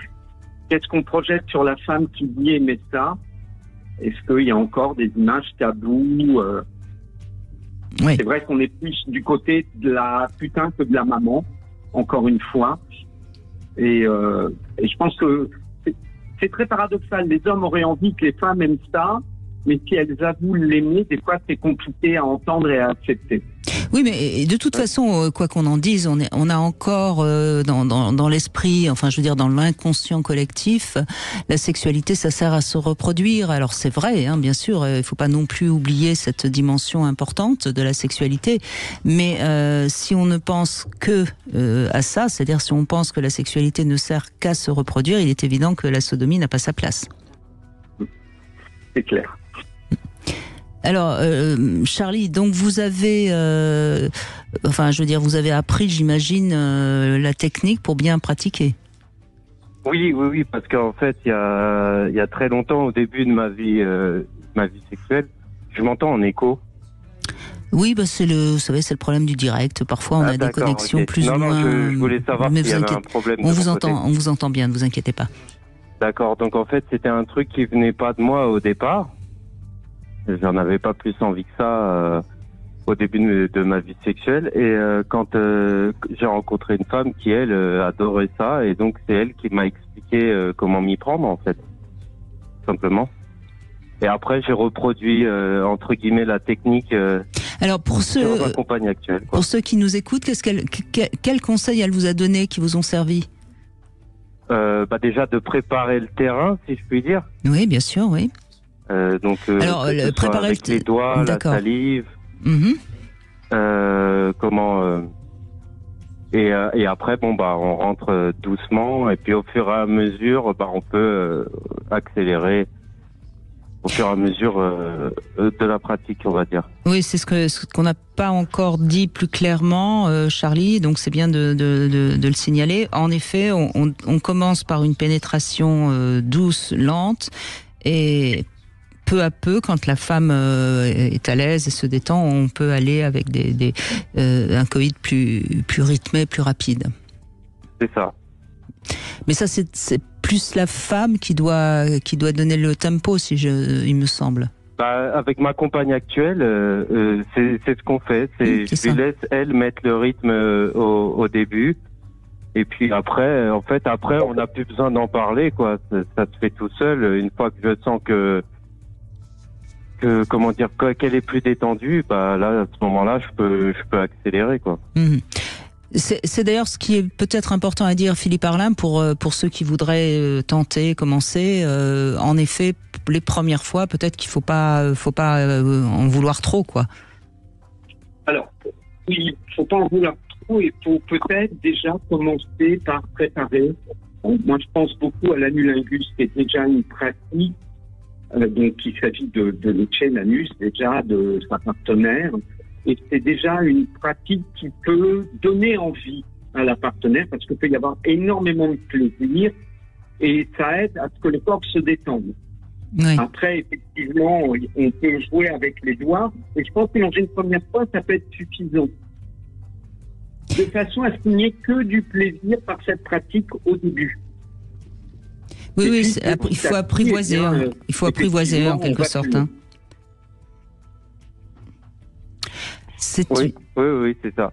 Qu'est-ce qu'on projette sur la femme qui dit aimer ça ? Est-ce qu'il y a encore des images taboues ? Oui. C'est vrai qu'on est plus du côté de la putain que de la maman, encore une fois. Et je pense que c'est très paradoxal. Les hommes auraient envie que les femmes aiment ça, mais si elles avouent l'aimer, des fois c'est compliqué à entendre et à accepter. Oui, mais de toute façon, quoi qu'on en dise, on a encore dans l'esprit, enfin je veux dire dans l'inconscient collectif, la sexualité ça sert à se reproduire. Alors c'est vrai, hein, bien sûr, il faut pas non plus oublier cette dimension importante de la sexualité, mais si on ne pense que à ça, c'est-à-dire si on pense que la sexualité ne sert qu'à se reproduire, il est évident que la sodomie n'a pas sa place. C'est clair. Alors, Charlie, donc vous avez, vous avez appris, j'imagine, la technique pour bien pratiquer. Oui, parce qu'en fait, il y a très longtemps, au début de ma vie sexuelle, je m'entends en écho. Oui, c'est le problème du direct. Parfois, on a des connexions plus ou moins. Je voulais savoir s'il y avait un problème. On vous entend bien, ne vous inquiétez pas. D'accord, donc en fait, c'était un truc qui venait pas de moi au départ. J'en avais pas plus envie que ça au début de ma vie sexuelle. Et quand j'ai rencontré une femme qui, elle, adorait ça, et donc c'est elle qui m'a expliqué comment m'y prendre, en fait, simplement. Et après, j'ai reproduit, entre guillemets, la technique alors pour sur ma compagne actuelle. Pour ceux qui nous écoutent, quel conseil elle vous a donné, qui vous ont servi ? Déjà de préparer le terrain, si je puis dire. Oui, bien sûr, oui. Donc, préparer avec les doigts, la salive, et après, on rentre doucement, et puis au fur et à mesure, on peut accélérer au fur et à mesure de la pratique, on va dire. Oui, c'est ce qu'on n'a pas encore dit plus clairement, Charlie, donc c'est bien de le signaler. En effet, on commence par une pénétration douce, lente, et peu à peu, quand la femme est à l'aise et se détend, on peut aller avec un coït plus rythmé, plus rapide. C'est ça. Mais ça, c'est plus la femme qui doit donner le tempo, il me semble. Avec ma compagne actuelle, c'est ce qu'on fait. Je lui laisse elle mettre le rythme au début. Et puis après, on n'a plus besoin d'en parler, quoi. Ça se fait tout seul. Une fois que je sens qu'elle est plus détendue, là, à ce moment-là, je peux accélérer, quoi. Mmh. C'est d'ailleurs ce qui est peut-être important à dire, Philippe Arlin, pour ceux qui voudraient tenter, commencer. En effet, les premières fois, peut-être qu'il faut pas en vouloir trop, quoi. Alors, oui, il faut pas en vouloir. Il faut peut-être déjà commencer par préparer. Moi, je pense beaucoup à l'anulingus, qui est déjà une pratique. Donc, il s'agit de lécher l'anus déjà de sa partenaire. Et c'est déjà une pratique qui peut donner envie à la partenaire parce qu'il peut y avoir énormément de plaisir et ça aide à ce que le corps se détende. Oui. Après, effectivement, on peut jouer avec les doigts et je pense que dans une première fois, ça peut être suffisant. De façon à ce qu'il n'y ait que du plaisir par cette pratique au début. Oui, il faut apprivoiser. Il faut apprivoiser en quelque sorte. Oui, c'est ça.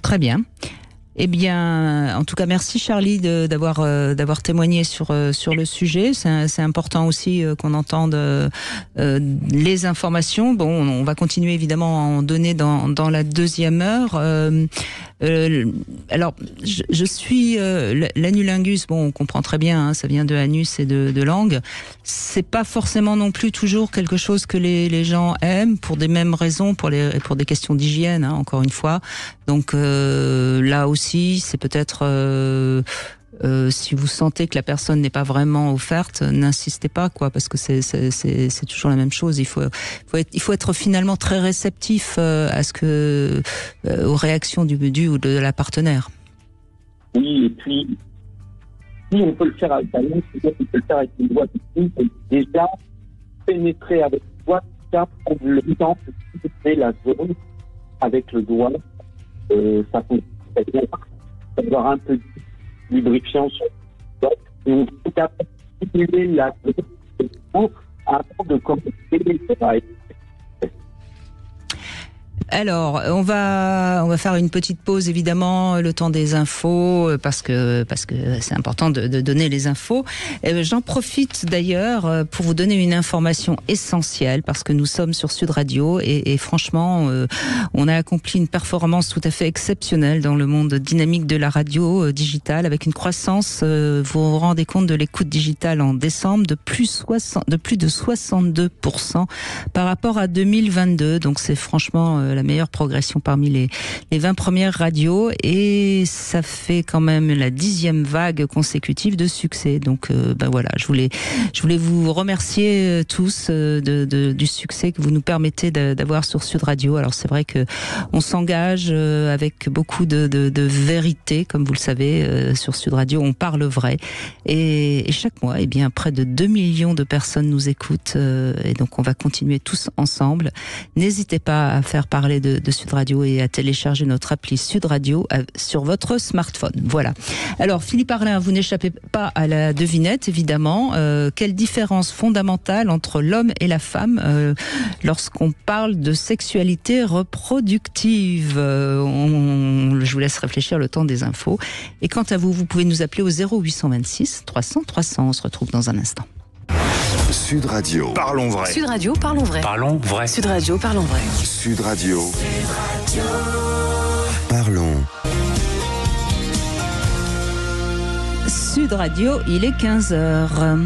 Très bien. Eh bien, en tout cas, merci Charlie d'avoir témoigné sur le sujet. C'est important aussi qu'on entende les informations. Bon, on va continuer évidemment à en donner dans la deuxième heure. Alors, je suis l'anulingus. Bon, on comprend très bien, ça vient de anus et de langue. C'est pas forcément non plus toujours quelque chose que les gens aiment pour des mêmes raisons, pour des questions d'hygiène, encore une fois. Donc là aussi, c'est peut-être si vous sentez que la personne n'est pas vraiment offerte, n'insistez pas, quoi, parce que c'est toujours la même chose. Il faut être finalement très réceptif aux réactions du ou de la partenaire. Oui, et puis si on peut le faire avec la langue, c'est-à-dire qu'on peut le faire avec une doigt technique, et déjà pénétrer avec le doigt, ça prendre le temps de pénétrer la zone avec le doigt. Ça peut avoir un peu de lubrifiant sur le doigt et on peut stimuler la zone avant de commencer les travail. Alors, on va faire une petite pause, évidemment, le temps des infos, parce que c'est important de donner les infos. J'en profite d'ailleurs pour vous donner une information essentielle, parce que nous sommes sur Sud Radio et franchement, on a accompli une performance tout à fait exceptionnelle dans le monde dynamique de la radio digitale, avec une croissance, vous vous rendez compte de l'écoute digitale en décembre, de plus de 62% par rapport à 2022. Donc c'est franchement la meilleure progression parmi les 20 premières radios, et ça fait quand même la 10e vague consécutive de succès. Donc voilà, je voulais vous remercier tous du succès que vous nous permettez d'avoir sur Sud Radio. Alors c'est vrai que on s'engage avec beaucoup de vérité, comme vous le savez, sur Sud Radio, on parle vrai, et chaque mois, près de 2 millions de personnes nous écoutent, et donc on va continuer tous ensemble. N'hésitez pas à faire parler de Sud Radio et à télécharger notre appli Sud Radio sur votre smartphone. Voilà. Alors, Philippe Arlin, vous n'échappez pas à la devinette, évidemment. Quelle différence fondamentale entre l'homme et la femme lorsqu'on parle de sexualité reproductive? Je vous laisse réfléchir le temps des infos. Et quant à vous, vous pouvez nous appeler au 0826 300 300. On se retrouve dans un instant. Sud Radio. Parlons vrai. Sud Radio, parlons vrai. Parlons vrai. Sud Radio, parlons vrai. Sud Radio. Parlons. Sud Radio, il est 15h.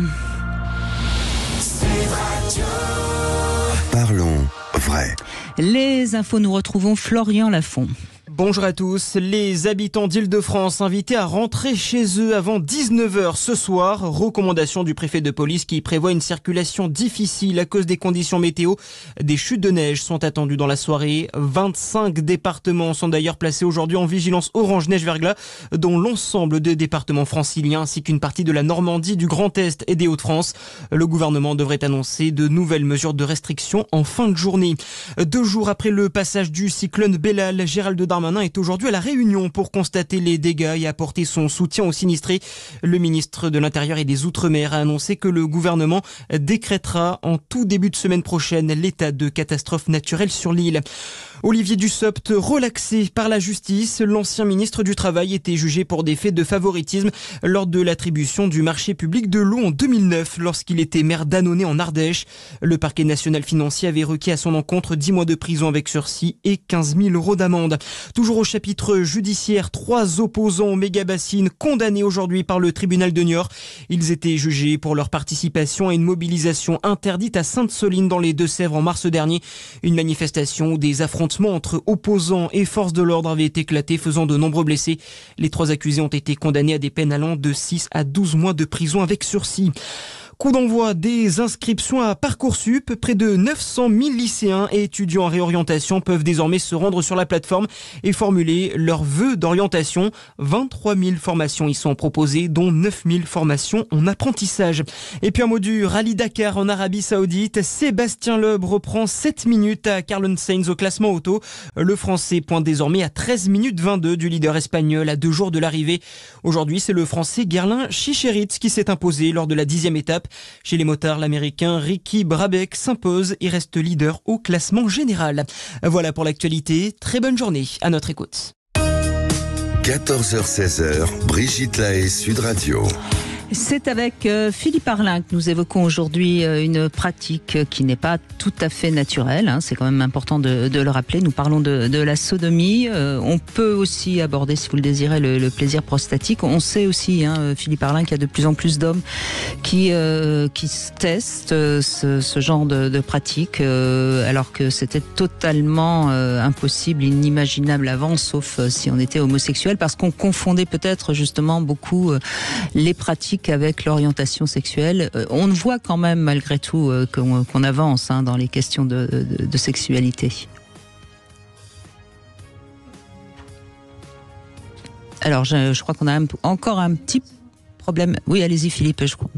Parlons vrai. Les infos, nous retrouvons Florian Lafont. Bonjour à tous. Les habitants d'Île-de-France invités à rentrer chez eux avant 19h ce soir. Recommandation du préfet de police qui prévoit une circulation difficile à cause des conditions météo. Des chutes de neige sont attendues dans la soirée. 25 départements sont d'ailleurs placés aujourd'hui en vigilance orange neige-verglas, dont l'ensemble des départements franciliens ainsi qu'une partie de la Normandie, du Grand Est et des Hauts-de-France. Le gouvernement devrait annoncer de nouvelles mesures de restriction en fin de journée. 2 jours après le passage du cyclone Bellal, Gérald Darmanin Darmanin est aujourd'hui à La Réunion pour constater les dégâts et apporter son soutien aux sinistrés. Le ministre de l'Intérieur et des Outre-mer a annoncé que le gouvernement décrétera en tout début de semaine prochaine l'état de catastrophe naturelle sur l'île. Olivier Dussopt, relaxé par la justice, l'ancien ministre du Travail était jugé pour des faits de favoritisme lors de l'attribution du marché public de l'eau en 2009 lorsqu'il était maire d'Annonay en Ardèche. Le parquet national financier avait requis à son encontre 10 mois de prison avec sursis et 15 000 € d'amende. Toujours au chapitre judiciaire, 3 opposants aux méga-bassines condamnés aujourd'hui par le tribunal de Niort. Ils étaient jugés pour leur participation à une mobilisation interdite à Sainte-Soline dans les Deux-Sèvres en mars dernier. Une manifestation où des affrontements entre opposants et forces de l'ordre avaient éclaté, faisant de nombreux blessés. Les 3 accusés ont été condamnés à des peines allant de 6 à 12 mois de prison avec sursis. Coup d'envoi des inscriptions à Parcoursup. Près de 900 000 lycéens et étudiants en réorientation peuvent désormais se rendre sur la plateforme et formuler leurs vœux d'orientation. 23 000 formations y sont proposées, dont 9 000 formations en apprentissage. Et puis un mot du Rallye Dakar en Arabie Saoudite. Sébastien Loeb reprend 7 minutes à Carlos Sainz au classement auto. Le Français pointe désormais à 13 minutes 22 du leader espagnol à 2 jours de l'arrivée. Aujourd'hui, c'est le Français Guerlain Chicheritz qui s'est imposé lors de la 10e étape. Chez les motards, l'Américain Ricky Brabec s'impose et reste leader au classement général. Voilà pour l'actualité. Très bonne journée à notre écoute. 14h-16h, Brigitte Lahaie, Sud Radio. C'est avec Philippe Arlin que nous évoquons aujourd'hui une pratique qui n'est pas tout à fait naturelle. Hein, c'est quand même important de le rappeler. Nous parlons de la sodomie. On peut aussi aborder, si vous le désirez, le plaisir prostatique. On sait aussi, Philippe Arlin, qu'il y a de plus en plus d'hommes qui testent ce genre de pratique, alors que c'était totalement impossible, inimaginable avant, sauf si on était homosexuel, parce qu'on confondait peut-être justement beaucoup les pratiques avec l'orientation sexuelle. On voit quand même malgré tout qu'on avance dans les questions de sexualité. Alors je crois qu'on a encore un petit problème. Oui, allez-y Philippe, je crois.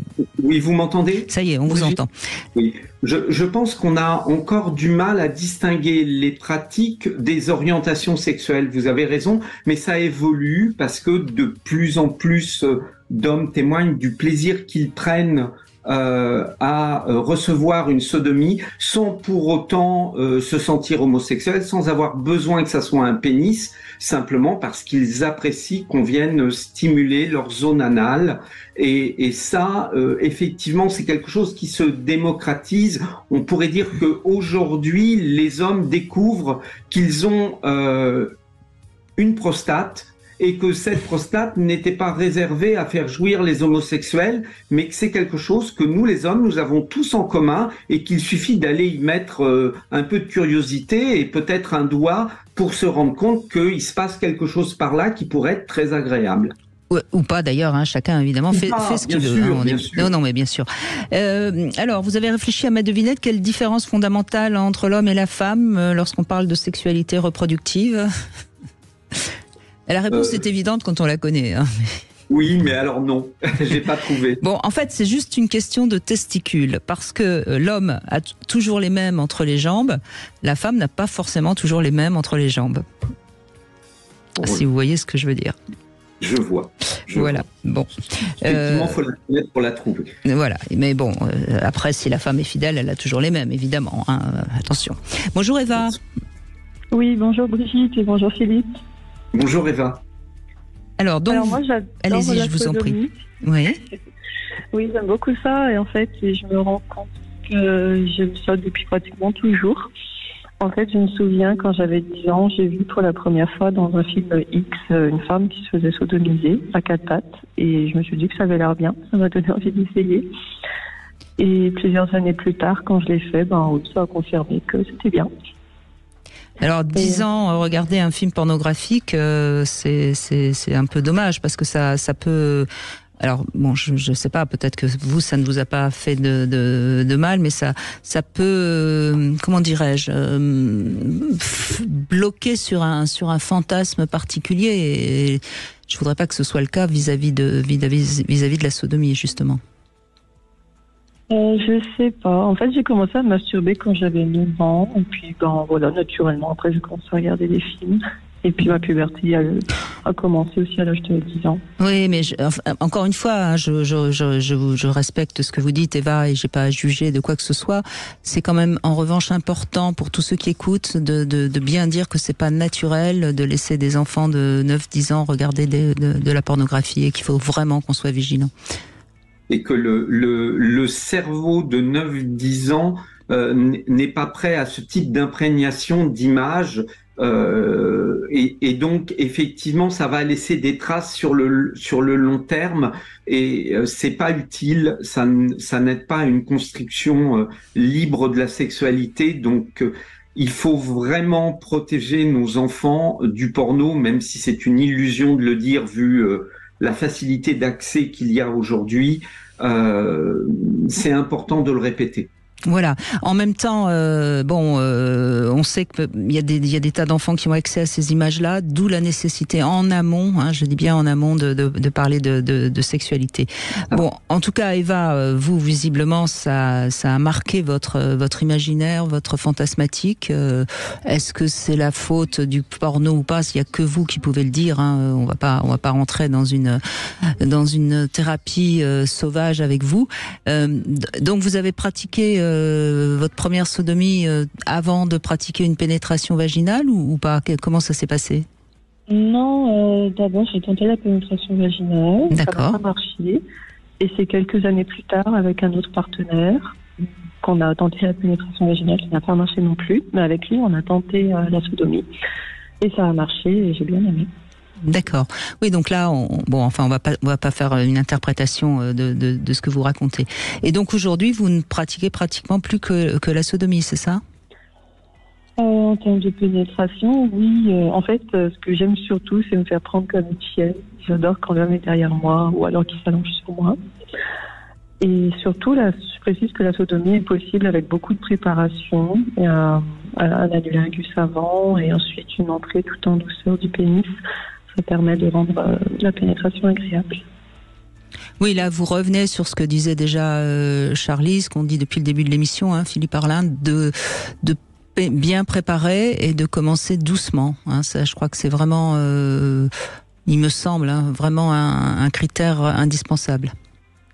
Oui, vous m'entendez ? Ça y est, on vous entend. Oui, je pense qu'on a encore du mal à distinguer les pratiques des orientations sexuelles. Vous avez raison, mais ça évolue parce que de plus en plus d'hommes témoignent du plaisir qu'ils prennent à recevoir une sodomie sans pour autant se sentir homosexuels, sans avoir besoin que ça soit un pénis, simplement parce qu'ils apprécient qu'on vienne stimuler leur zone anale. Et ça, effectivement, c'est quelque chose qui se démocratise. On pourrait dire qu'aujourd'hui, les hommes découvrent qu'ils ont une prostate, et que cette prostate n'était pas réservée à faire jouir les homosexuels, mais que c'est quelque chose que nous, les hommes, nous avons tous en commun et qu'il suffit d'aller y mettre un peu de curiosité et peut-être un doigt pour se rendre compte qu'il se passe quelque chose par là qui pourrait être très agréable. Ou pas d'ailleurs, chacun évidemment fait ce qu'il veut. Non, mais bien sûr. Alors, vous avez réfléchi à ma devinette, quelle différence fondamentale entre l'homme et la femme lorsqu'on parle de sexualité reproductive ? La réponse est évidente quand on la connaît. Oui, mais alors non, j'ai pas trouvé. Bon, en fait, c'est juste une question de testicules, parce que l'homme a toujours les mêmes entre les jambes, la femme n'a pas forcément toujours les mêmes entre les jambes. Oui. Si vous voyez ce que je veux dire. Je vois. Voilà. Bon. Effectivement, faut la connaître pour la trouver. Voilà. Mais bon, après, si la femme est fidèle, elle a toujours les mêmes, évidemment. Attention. Bonjour Eva. Oui, bonjour Brigitte et bonjour Philippe. Bonjour Eva. Alors, donc, moi, allez-y, je vous en prie. Oui. Oui, j'aime beaucoup ça et en fait, je me rends compte que j'aime ça depuis pratiquement toujours. En fait, je me souviens quand j'avais 10 ans, j'ai vu pour la première fois dans un film X une femme qui se faisait sodomiser à 4 pattes et je me suis dit que ça avait l'air bien, ça m'a donné envie d'essayer. Et plusieurs années plus tard, quand je l'ai fait, ça a confirmé que c'était bien. Alors, 10 ans, regarder un film pornographique, c'est un peu dommage parce que ça peut... Alors, bon, je sais pas, peut-être que vous, ça ne vous a pas fait de mal, mais ça peut, comment dirais-je, bloquer sur un fantasme particulier. Et je voudrais pas que ce soit le cas vis-à-vis de la sodomie, justement. Je sais pas. En fait, j'ai commencé à masturber quand j'avais 9 ans. Et puis, voilà, naturellement, après, j'ai commencé à regarder des films. Et puis ma puberté a commencé aussi à l'âge de 10 ans. Oui, mais encore une fois, hein, je respecte ce que vous dites, Eva, et j'ai pas à juger de quoi que ce soit. C'est quand même en revanche important pour tous ceux qui écoutent de bien dire que c'est pas naturel de laisser des enfants de 9-10 ans regarder de la pornographie et qu'il faut vraiment qu'on soit vigilant. Et que le cerveau de 9-10 ans n'est pas prêt à ce type d'imprégnation d'images. Et donc effectivement ça va laisser des traces sur le long terme et c'est pas utile, ça n'aide pas à une construction libre de la sexualité, donc il faut vraiment protéger nos enfants du porno, même si c'est une illusion de le dire vu la facilité d'accès qu'il y a aujourd'hui. C'est important de le répéter. Voilà. En même temps, on sait qu'il y a des tas d'enfants qui ont accès à ces images-là, d'où la nécessité en amont, hein, je dis bien en amont, de parler de sexualité. Bon, en tout cas, Eva, vous, visiblement, ça a marqué votre imaginaire, votre fantasmatique. Est-ce que c'est la faute du porno ou pas? Il n'y a que vous qui pouvez le dire. Hein. On va pas rentrer dans une thérapie sauvage avec vous. Donc, vous avez pratiqué votre première sodomie avant de pratiquer une pénétration vaginale ou pas? Comment ça s'est passé? Non, d'abord j'ai tenté la pénétration vaginale. D'accord. Ça n'a pas marché. Et c'est quelques années plus tard, avec un autre partenaire, qu'on a tenté la pénétration vaginale, qui n'a pas marché non plus. Mais avec lui, on a tenté la sodomie. Et ça a marché et j'ai bien aimé. D'accord. Oui, donc là, on va pas faire une interprétation de ce que vous racontez. Et donc aujourd'hui, vous ne pratiquez pratiquement plus que la sodomie, c'est ça? En termes de pénétration, oui. En fait, ce que j'aime surtout, c'est me faire prendre comme une chienne. J'adore quand l'homme est derrière moi ou alors qu'il s'allonge sur moi. Et surtout, là, je précise que la sodomie est possible avec beaucoup de préparation. Il y a un anulingus avant et ensuite une entrée tout en douceur du pénis. Ça permet de rendre la pénétration agréable. Oui, là, vous revenez sur ce que disait déjà Charlie, ce qu'on dit depuis le début de l'émission, hein, Philippe Arlin, de bien préparer et de commencer doucement. Hein, ça, je crois que c'est vraiment, il me semble, hein, vraiment un critère indispensable.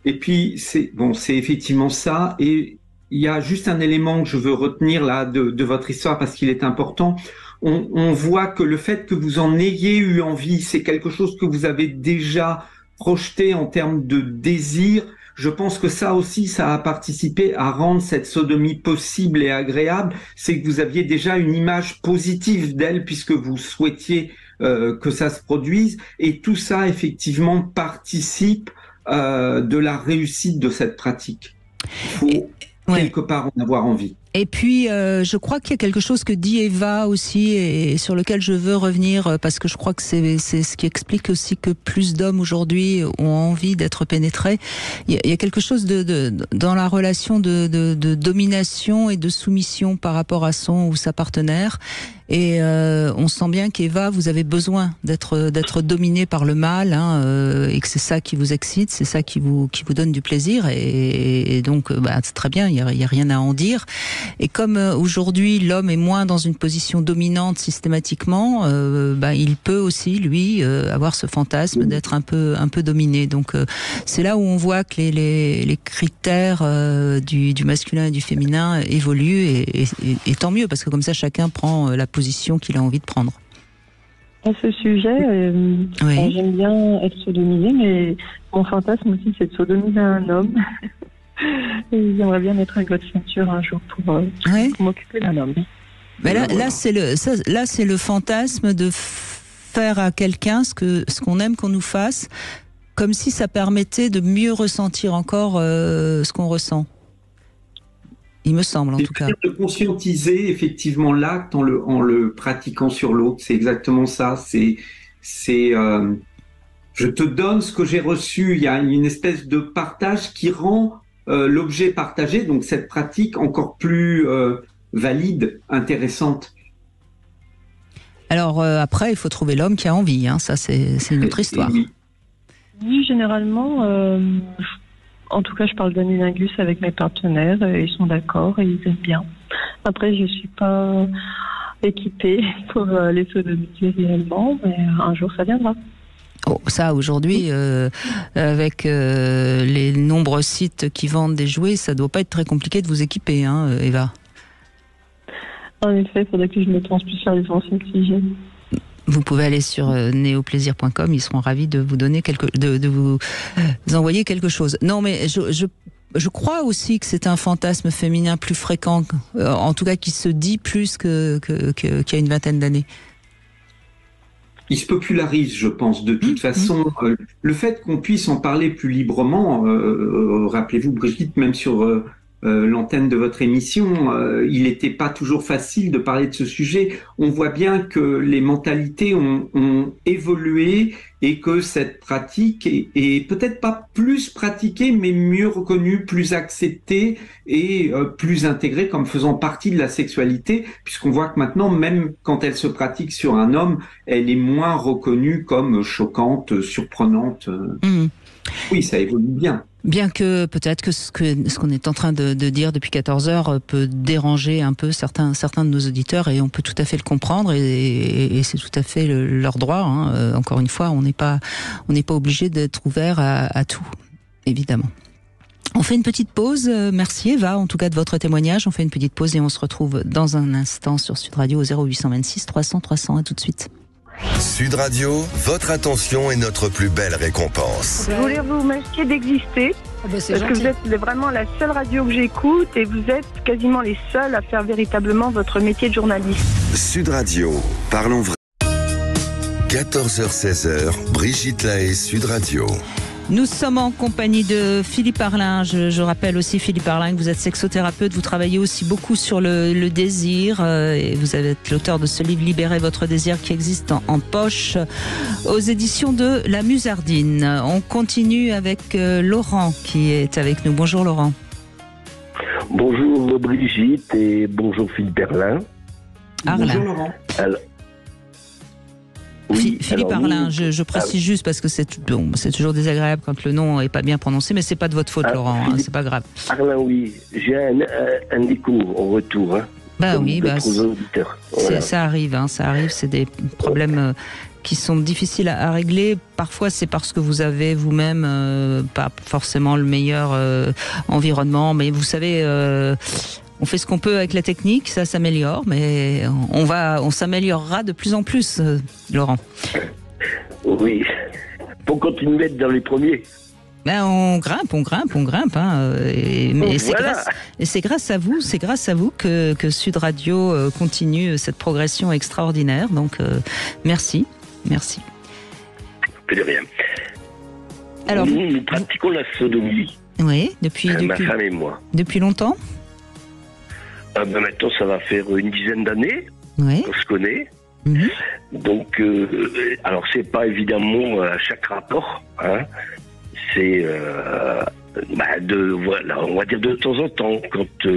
Et puis, c'est effectivement ça. Et il y a juste un élément que je veux retenir là de votre histoire parce qu'il est important. On voit que le fait que vous en ayez eu envie, c'est quelque chose que vous avez déjà projeté en termes de désir. Je pense que ça aussi, ça a participé à rendre cette sodomie possible et agréable. C'est que vous aviez déjà une image positive d'elle puisque vous souhaitiez que ça se produise. Et tout ça, effectivement, participe de la réussite de cette pratique. Il faut quelque part en avoir envie. Et puis, je crois qu'il y a quelque chose que dit Eva aussi et sur lequel je veux revenir parce que je crois que c'est ce qui explique aussi que plus d'hommes aujourd'hui ont envie d'être pénétrés. Il y a quelque chose dans la relation de domination et de soumission par rapport à son ou sa partenaire. Et on sent bien qu'Eva, vous avez besoin d'être dominé par le mâle, hein, et que c'est ça qui vous excite, c'est ça qui vous donne du plaisir. Et donc, c'est très bien, il y a rien à en dire. Et comme aujourd'hui l'homme est moins dans une position dominante systématiquement, il peut aussi lui avoir ce fantasme d'être un peu dominé. Donc c'est là où on voit que les critères du masculin et du féminin évoluent et tant mieux parce que comme ça chacun prend la position qu'il a envie de prendre. À ce sujet, j'aime bien être sodomisée, mais mon fantasme aussi c'est de sodomiser un homme. Et j'aimerais bien mettre un grosse ceinture un jour pour m'occuper d'un homme. Mais là, c'est le fantasme de faire à quelqu'un ce qu'on aime qu'on nous fasse, comme si ça permettait de mieux ressentir encore ce qu'on ressent. Il me semble, en tout cas. De conscientiser effectivement l'acte en le pratiquant sur l'autre, c'est exactement ça. Je te donne ce que j'ai reçu. Il y a une espèce de partage qui rend l'objet partagé, donc cette pratique encore plus valide, intéressante. Alors après, il faut trouver l'homme qui a envie, hein. Ça c'est une autre histoire. Oui, généralement, en tout cas je parle d'anulingus avec mes partenaires, ils sont d'accord et ils aiment bien. Après je suis pas équipée pour les sodomiser réellement, mais un jour ça viendra. Oh, ça, aujourd'hui, avec les nombreux sites qui vendent des jouets, ça doit pas être très compliqué de vous équiper, hein, Eva. En effet, il faudrait que je me transpuisse sur les anciens oxygènes. Vous pouvez aller sur neoplaisir.com, ils seront ravis de vous donner de vous envoyer quelque chose. Non, mais je crois aussi que c'est un fantasme féminin plus fréquent, en tout cas qui se dit plus qu'il y a une vingtaine d'années. Il se popularise, je pense, de toute façon. Le fait qu'on puisse en parler plus librement, rappelez-vous, Brigitte, même sur l'antenne de votre émission, il n'était pas toujours facile de parler de ce sujet. On voit bien que les mentalités ont évolué et que cette pratique est peut-être pas plus pratiquée, mais mieux reconnue, plus acceptée et plus intégrée comme faisant partie de la sexualité, puisqu'on voit que maintenant, même quand elle se pratique sur un homme, elle est moins reconnue comme choquante, surprenante. Oui, ça évolue bien. Bien que peut-être que ce qu'on est en train de dire depuis 14 heures peut déranger un peu certains de nos auditeurs, et on peut tout à fait le comprendre, et c'est tout à fait leur droit. Hein. Encore une fois, on n'est pas obligé d'être ouvert à tout, évidemment. On fait une petite pause. Merci Eva, en tout cas de votre témoignage. On fait une petite pause et on se retrouve dans un instant sur Sud Radio au 0826 300 300. À tout de suite. Sud Radio, votre attention est notre plus belle récompense. Je voulais vous remercier d'exister, parce que vous êtes vraiment la seule radio que j'écoute, et vous êtes quasiment les seuls à faire véritablement votre métier de journaliste. Sud Radio, parlons vrai. 14h-16h, Brigitte Lahaie, Sud Radio. Nous sommes en compagnie de Philippe Arlin. Je rappelle aussi, Philippe Arlin, que vous êtes sexothérapeute. Vous travaillez aussi beaucoup sur le désir. Et vous êtes l'auteur de ce livre « Libérez votre désir » qui existe en poche aux éditions de La Musardine. On continue avec Laurent qui est avec nous. Bonjour Laurent. Bonjour Brigitte et bonjour Philippe Arlin. Bonjour Laurent. Alors, oui, Philippe Arlin, je précise juste parce que c'est toujours désagréable quand le nom n'est pas bien prononcé, mais c'est pas de votre faute, Laurent, hein, c'est pas grave. Arlin, oui, j'ai un écho en retour. Hein, bah oui, voilà. Ça arrive, c'est des problèmes qui sont difficiles à régler. Parfois, c'est parce que vous avez vous-même pas forcément le meilleur environnement, mais vous savez. On fait ce qu'on peut avec la technique, ça s'améliore, mais on s'améliorera de plus en plus, Laurent. Oui, pour continuer à être dans les premiers. Ben on grimpe, hein, mais voilà. c'est grâce à vous que Sud Radio continue cette progression extraordinaire. Donc merci. De rien. Alors, nous pratiquons la sodomie. Oui, depuis ma femme et moi. Depuis longtemps. Maintenant, ça va faire une dizaine d'années qu'on se connaît. Donc, alors c'est pas évidemment à chaque rapport, hein. C'est on va dire de temps en temps, quand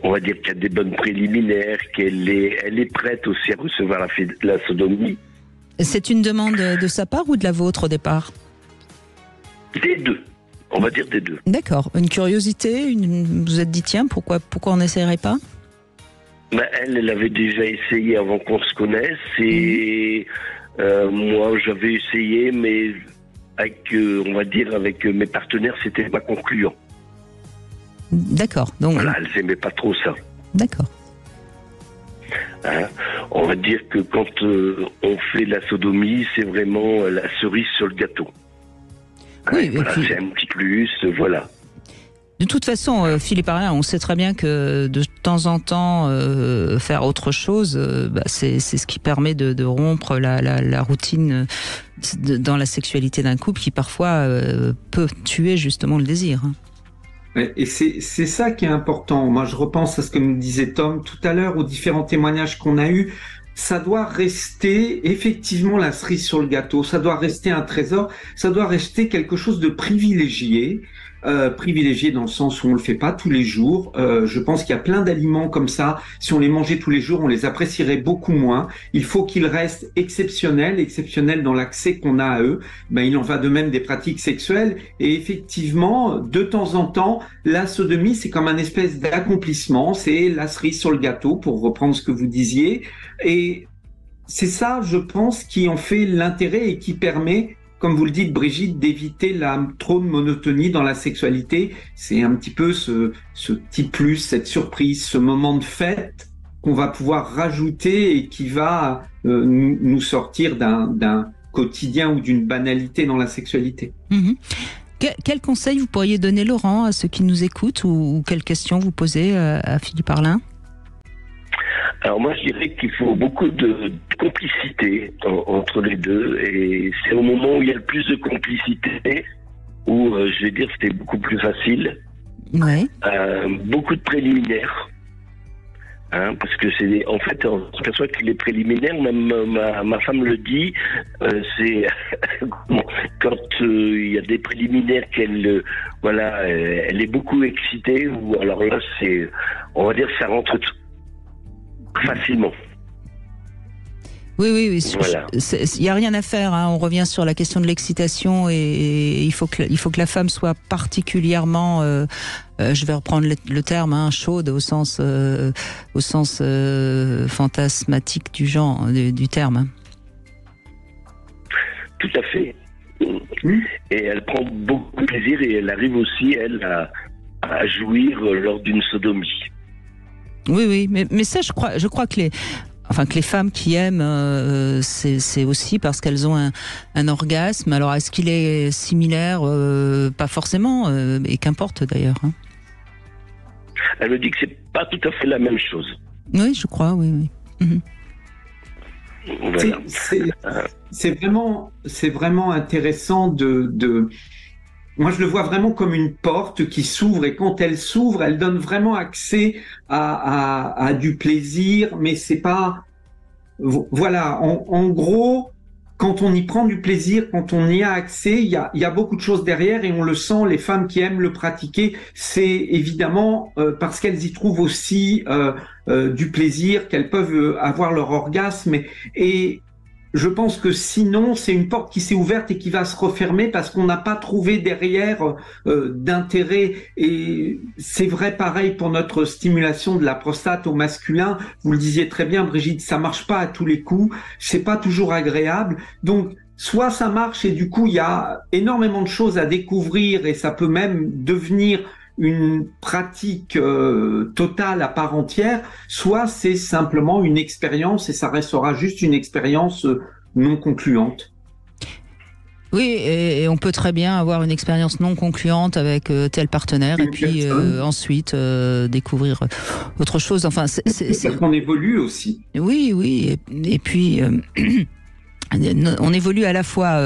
on va dire qu'il y a des bonnes préliminaires, qu'elle est prête aussi à recevoir la sodomie. C'est une demande de sa part ou de la vôtre au départ? Des deux. On va dire des deux. D'accord. Une curiosité, vous vous êtes dit tiens, pourquoi on n'essayerait pas? Elle avait déjà essayé avant qu'on se connaisse, et moi j'avais essayé, mais on va dire avec mes partenaires, c'était pas concluant. D'accord. Donc voilà, elles n'aimaient pas trop ça. D'accord. Hein, on va dire que quand on fait la sodomie, c'est vraiment la cerise sur le gâteau. Oui, voilà, puis, c'est un petit plus, voilà. De toute façon, Philippe Arlin, on sait très bien que de temps en temps, faire autre chose, c'est ce qui permet de rompre la routine dans la sexualité d'un couple qui parfois peut tuer justement le désir. Et c'est ça qui est important. Moi, je repense à ce que me disait Tom tout à l'heure, aux différents témoignages qu'on a eus. Ça doit rester effectivement la cerise sur le gâteau, ça doit rester un trésor, ça doit rester quelque chose de privilégié. privilégié dans le sens où on le fait pas tous les jours. Je pense qu'il y a plein d'aliments comme ça. Si on les mangeait tous les jours, on les apprécierait beaucoup moins. Il faut qu'ils restent exceptionnels dans l'accès qu'on a à eux. Ben, il en va de même des pratiques sexuelles. Et effectivement, de temps en temps, la sodomie, c'est comme un espèce d'accomplissement. C'est la cerise sur le gâteau, pour reprendre ce que vous disiez. Et c'est ça, je pense, qui en fait l'intérêt et qui permet, comme vous le dites, Brigitte, d'éviter trop de monotonie dans la sexualité. C'est un petit peu ce petit plus, cette surprise, ce moment de fête qu'on va pouvoir rajouter et qui va nous sortir d'un quotidien ou d'une banalité dans la sexualité. Mmh. Quel conseil vous pourriez donner, Laurent, à ceux qui nous écoutent, ou quelles questions vous posez à Philippe Arlin? Alors moi, je dirais qu'il faut beaucoup de complicité entre les deux, et c'est au moment où il y a le plus de complicité où, je vais dire, c'était beaucoup plus facile. Ouais. Beaucoup de préliminaires, parce que en fait, on s'aperçoit que les préliminaires, même ma femme le dit, c'est quand il y a des préliminaires qu'elle, elle est beaucoup excitée, ou alors là, on va dire, ça rentre facilement. Oui. Voilà. Il n'y a rien à faire. On revient sur la question de l'excitation, et il faut que la femme soit particulièrement, je vais reprendre le terme, chaude au sens fantasmatique du genre, du terme. Tout à fait. Et elle prend beaucoup de plaisir, et elle arrive aussi, elle, à jouir lors d'une sodomie. Oui, mais ça, je crois que les femmes qui aiment, c'est aussi parce qu'elles ont un orgasme. Alors, est-ce qu'il est similaire? Pas forcément, et qu'importe d'ailleurs. Elle me dit que c'est pas tout à fait la même chose. Oui, je crois, oui. Mhm. Voilà. C'est vraiment intéressant de moi, je le vois vraiment comme une porte qui s'ouvre, et quand elle s'ouvre, elle donne vraiment accès à du plaisir, mais c'est pas... Voilà, en gros, quand on y prend du plaisir, quand on y a accès, il y a beaucoup de choses derrière, et on le sent. Les femmes qui aiment le pratiquer, c'est évidemment parce qu'elles y trouvent aussi du plaisir, qu'elles peuvent avoir leur orgasme, et je pense que sinon, c'est une porte qui s'est ouverte et qui va se refermer parce qu'on n'a pas trouvé derrière d'intérêt. Et c'est vrai pareil pour notre stimulation de la prostate au masculin. Vous le disiez très bien, Brigitte, ça marche pas à tous les coups. C'est pas toujours agréable. Donc, soit ça marche et du coup, il y a énormément de choses à découvrir et ça peut même devenir une pratique totale à part entière, soit c'est simplement une expérience et ça restera juste une expérience non concluante. Oui, et on peut très bien avoir une expérience non concluante avec tel partenaire, et puis ensuite découvrir autre chose. Enfin, c'est qu'on évolue aussi. Oui, et puis... on évolue à la fois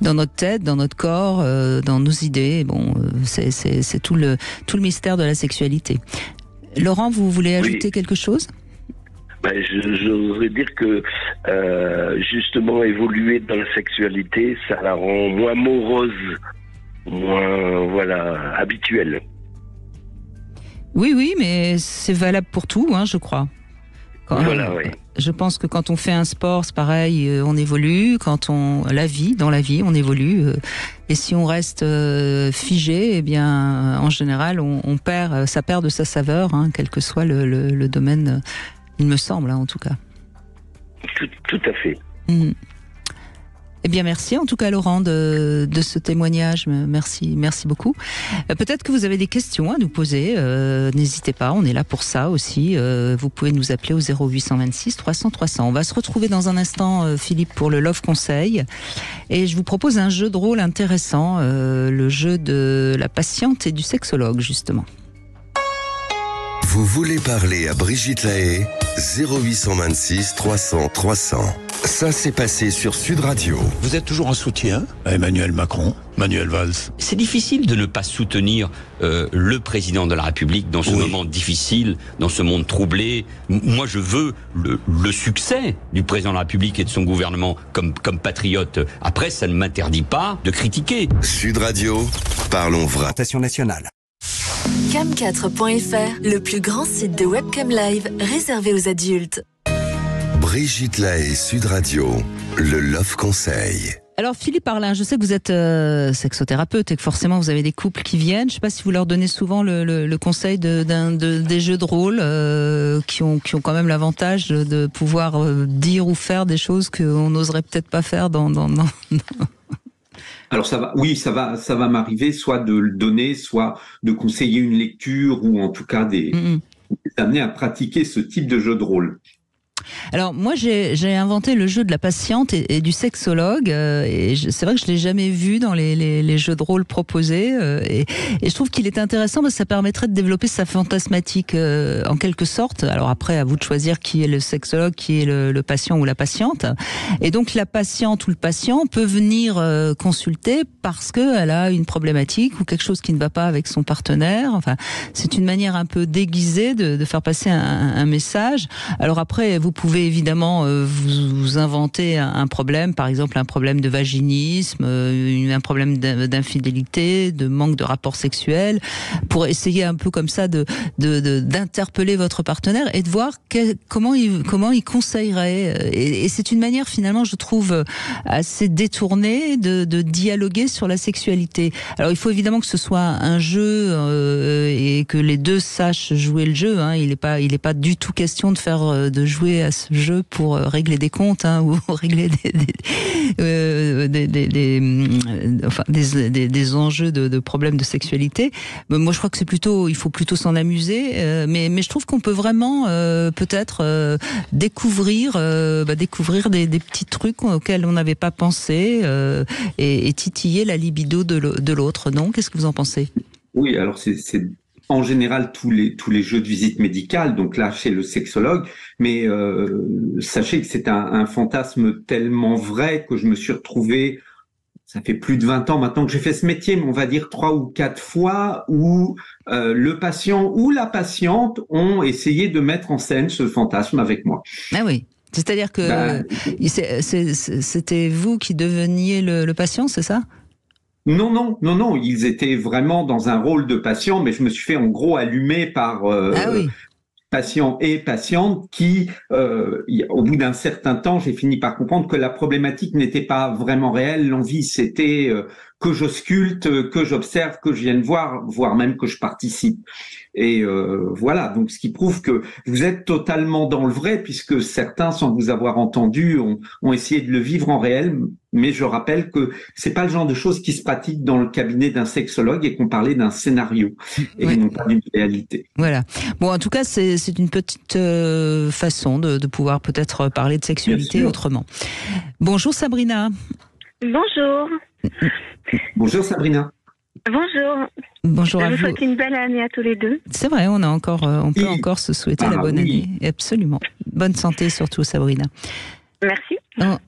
dans notre tête, dans notre corps, dans nos idées. Bon, c'est tout le mystère de la sexualité. Laurent, vous voulez ajouter quelque chose? Je voudrais dire que justement évoluer dans la sexualité, ça la rend moins morose, moins habituelle. Oui, mais c'est valable pour tout, je crois. Oui. Je pense que quand on fait un sport, c'est pareil, on évolue. Dans la vie, on évolue. Et si on reste figé, eh bien, en général, ça perd de sa saveur, quel que soit le domaine, il me semble, en tout cas. Tout à fait. Mmh. Eh bien, merci en tout cas, Laurent, de ce témoignage. Merci beaucoup. Peut-être que vous avez des questions à nous poser. N'hésitez pas, on est là pour ça aussi. Vous pouvez nous appeler au 0826 300 300. On va se retrouver dans un instant, Philippe, pour le Love Conseil. Et je vous propose un jeu de rôle intéressant, le jeu de la patiente et du sexologue, justement. Vous voulez parler à Brigitte Lahaie? 0826 300 300. Ça s'est passé sur Sud Radio. Vous êtes toujours en soutien à Emmanuel Macron, Manuel Valls? C'est difficile de ne pas soutenir le président de la République dans ce moment difficile, dans ce monde troublé. Moi, je veux le succès du président de la République et de son gouvernement comme patriote. Après, ça ne m'interdit pas de critiquer. Sud Radio, parlons vrai. Station nationale. Cam4.fr, le plus grand site de webcam live réservé aux adultes. Brigitte Lahaie, Sud Radio, le Love Conseil. Alors Philippe Arlin, je sais que vous êtes sexothérapeute et que forcément vous avez des couples qui viennent. Je ne sais pas si vous leur donnez souvent le conseil des jeux de rôle qui ont quand même l'avantage de pouvoir dire ou faire des choses qu'on n'oserait peut-être pas faire dans... Alors ça va m'arriver soit de le donner, soit de conseiller une lecture ou en tout cas d'amener à pratiquer ce type de jeu de rôle. Alors moi j'ai inventé le jeu de la patiente et du sexologue et c'est vrai que je l'ai jamais vu dans les jeux de rôle proposés et je trouve qu'il est intéressant parce que ça permettrait de développer sa fantasmatique en quelque sorte. Alors après à vous de choisir qui est le sexologue, qui est le patient ou la patiente. Et donc la patiente ou le patient peut venir consulter parce que elle a une problématique ou quelque chose qui ne va pas avec son partenaire. Enfin c'est une manière un peu déguisée de faire passer un message. Alors après vous pouvez évidemment vous inventer un problème, par exemple un problème de vaginisme, un problème d'infidélité, de manque de rapport sexuel, pour essayer un peu comme ça d'interpeller votre partenaire et de voir comment il conseillerait. Et c'est une manière finalement, je trouve, assez détournée de dialoguer sur la sexualité. Alors il faut évidemment que ce soit un jeu et que les deux sachent jouer le jeu. Hein. Il est pas du tout question de jouer à ce jeu pour régler des comptes ou régler des enjeux de problèmes de sexualité. Moi, je crois que il faut plutôt s'en amuser. Mais je trouve qu'on peut vraiment peut-être découvrir des petits trucs auxquels on n'avait pas pensé et titiller la libido de l'autre. Non ? Qu'est-ce que vous en pensez ? Oui, alors c'est en général tous les jeux de visite médicale, donc là chez le sexologue, mais sachez que c'est un fantasme tellement vrai que je me suis retrouvé, ça fait plus de 20 ans maintenant que j'ai fait ce métier, mais on va dire 3 ou 4 fois où le patient ou la patiente ont essayé de mettre en scène ce fantasme avec moi. Ah oui, c'est-à-dire que c'était vous qui deveniez le patient, c'est ça ? Non, ils étaient vraiment dans un rôle de patient, mais je me suis fait en gros allumer par patients et patientes qui, au bout d'un certain temps, j'ai fini par comprendre que la problématique n'était pas vraiment réelle. L'envie, c'était que je sculpte, que j'observe, que je vienne voir, voire même que je participe. Et voilà, donc ce qui prouve que vous êtes totalement dans le vrai, puisque certains, sans vous avoir entendu, ont essayé de le vivre en réel. Mais je rappelle que c'est pas le genre de choses qui se pratiquent dans le cabinet d'un sexologue et qu'on parlait d'un scénario et non pas d'une réalité. Voilà. Bon, en tout cas, c'est une petite façon de pouvoir peut-être parler de sexualité autrement. Bonjour Sabrina. Bonjour. Bonjour Sabrina. Bonjour. Bonjour à vous. Je vous souhaite une belle année à tous les deux. C'est vrai, on peut encore se souhaiter la bonne année. Absolument. Bonne santé surtout, Sabrina. Merci.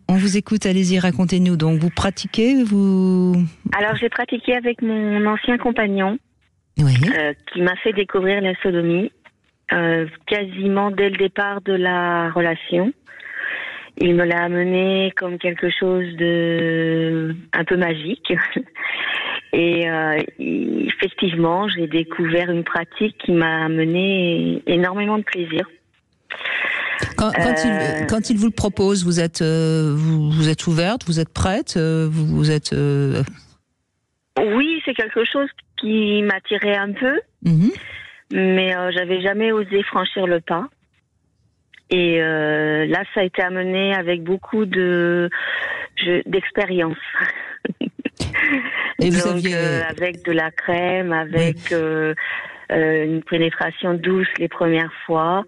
On vous écoute, allez-y, racontez-nous. Donc, vous pratiquez, Alors, j'ai pratiqué avec mon ancien compagnon, qui m'a fait découvrir la sodomie, quasiment dès le départ de la relation. Il me l'a amené comme quelque chose de un peu magique. Et effectivement, j'ai découvert une pratique qui m'a amené énormément de plaisir. Quand il vous le propose, vous êtes ouverte, vous êtes prête, vous êtes. Oui, c'est quelque chose qui m'attirait un peu, mais j'avais jamais osé franchir le pas. Et là, ça a été amené avec beaucoup d'expérience. Et vous donc, avec de la crème, avec une pénétration douce les premières fois.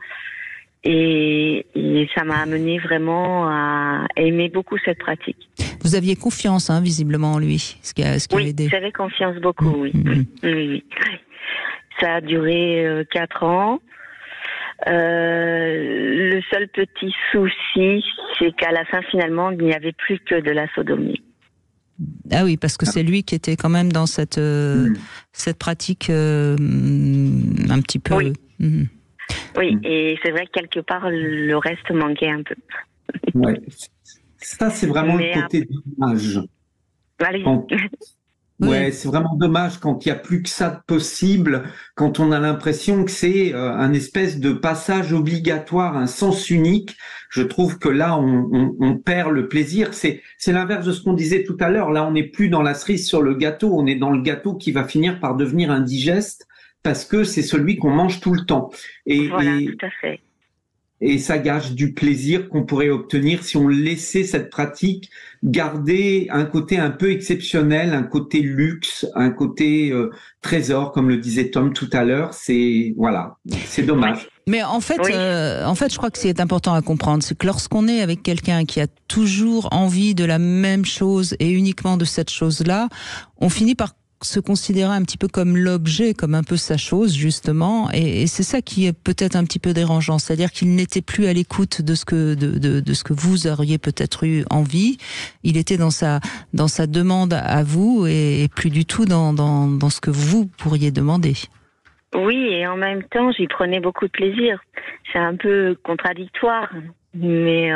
Et ça m'a amené vraiment à aimer beaucoup cette pratique. Vous aviez confiance, visiblement, en lui, ce qui a aidé. Oui, j'avais confiance beaucoup, oui. Ça a duré 4 ans. Le seul seul petit souci, c'est qu'à la fin, finalement, il n'y avait plus que de la sodomie. Ah oui, parce que c'est lui qui était quand même dans cette pratique un petit peu... Oui, oui, et c'est vrai que quelque part, le reste manquait un peu. Ouais. Ça, c'est vraiment le côté dommage. Allez. Ouais, c'est vraiment dommage quand il n'y a plus que ça de possible, quand on a l'impression que c'est un espèce de passage obligatoire, un sens unique. Je trouve que là, on perd le plaisir. C'est l'inverse de ce qu'on disait tout à l'heure. Là, on n'est plus dans la cerise sur le gâteau, on est dans le gâteau qui va finir par devenir indigeste parce que c'est celui qu'on mange tout le temps. Voilà, tout à fait. Et ça gâche du plaisir qu'on pourrait obtenir si on laissait cette pratique garder un côté un peu exceptionnel, un côté luxe, un côté trésor, comme le disait Tom tout à l'heure. C'est dommage. Mais en fait, je crois que ce qui est important à comprendre, c'est que lorsqu'on est avec quelqu'un qui a toujours envie de la même chose et uniquement de cette chose-là, on finit par se considérer un petit peu comme l'objet, comme un peu sa chose, justement, et c'est ça qui est peut-être un petit peu dérangeant, c'est-à-dire qu'il n'était plus à l'écoute de ce que vous auriez peut-être eu envie, il était dans sa demande à vous et plus du tout dans ce que vous pourriez demander. Oui, et en même temps, j'y prenais beaucoup de plaisir. C'est un peu contradictoire, mais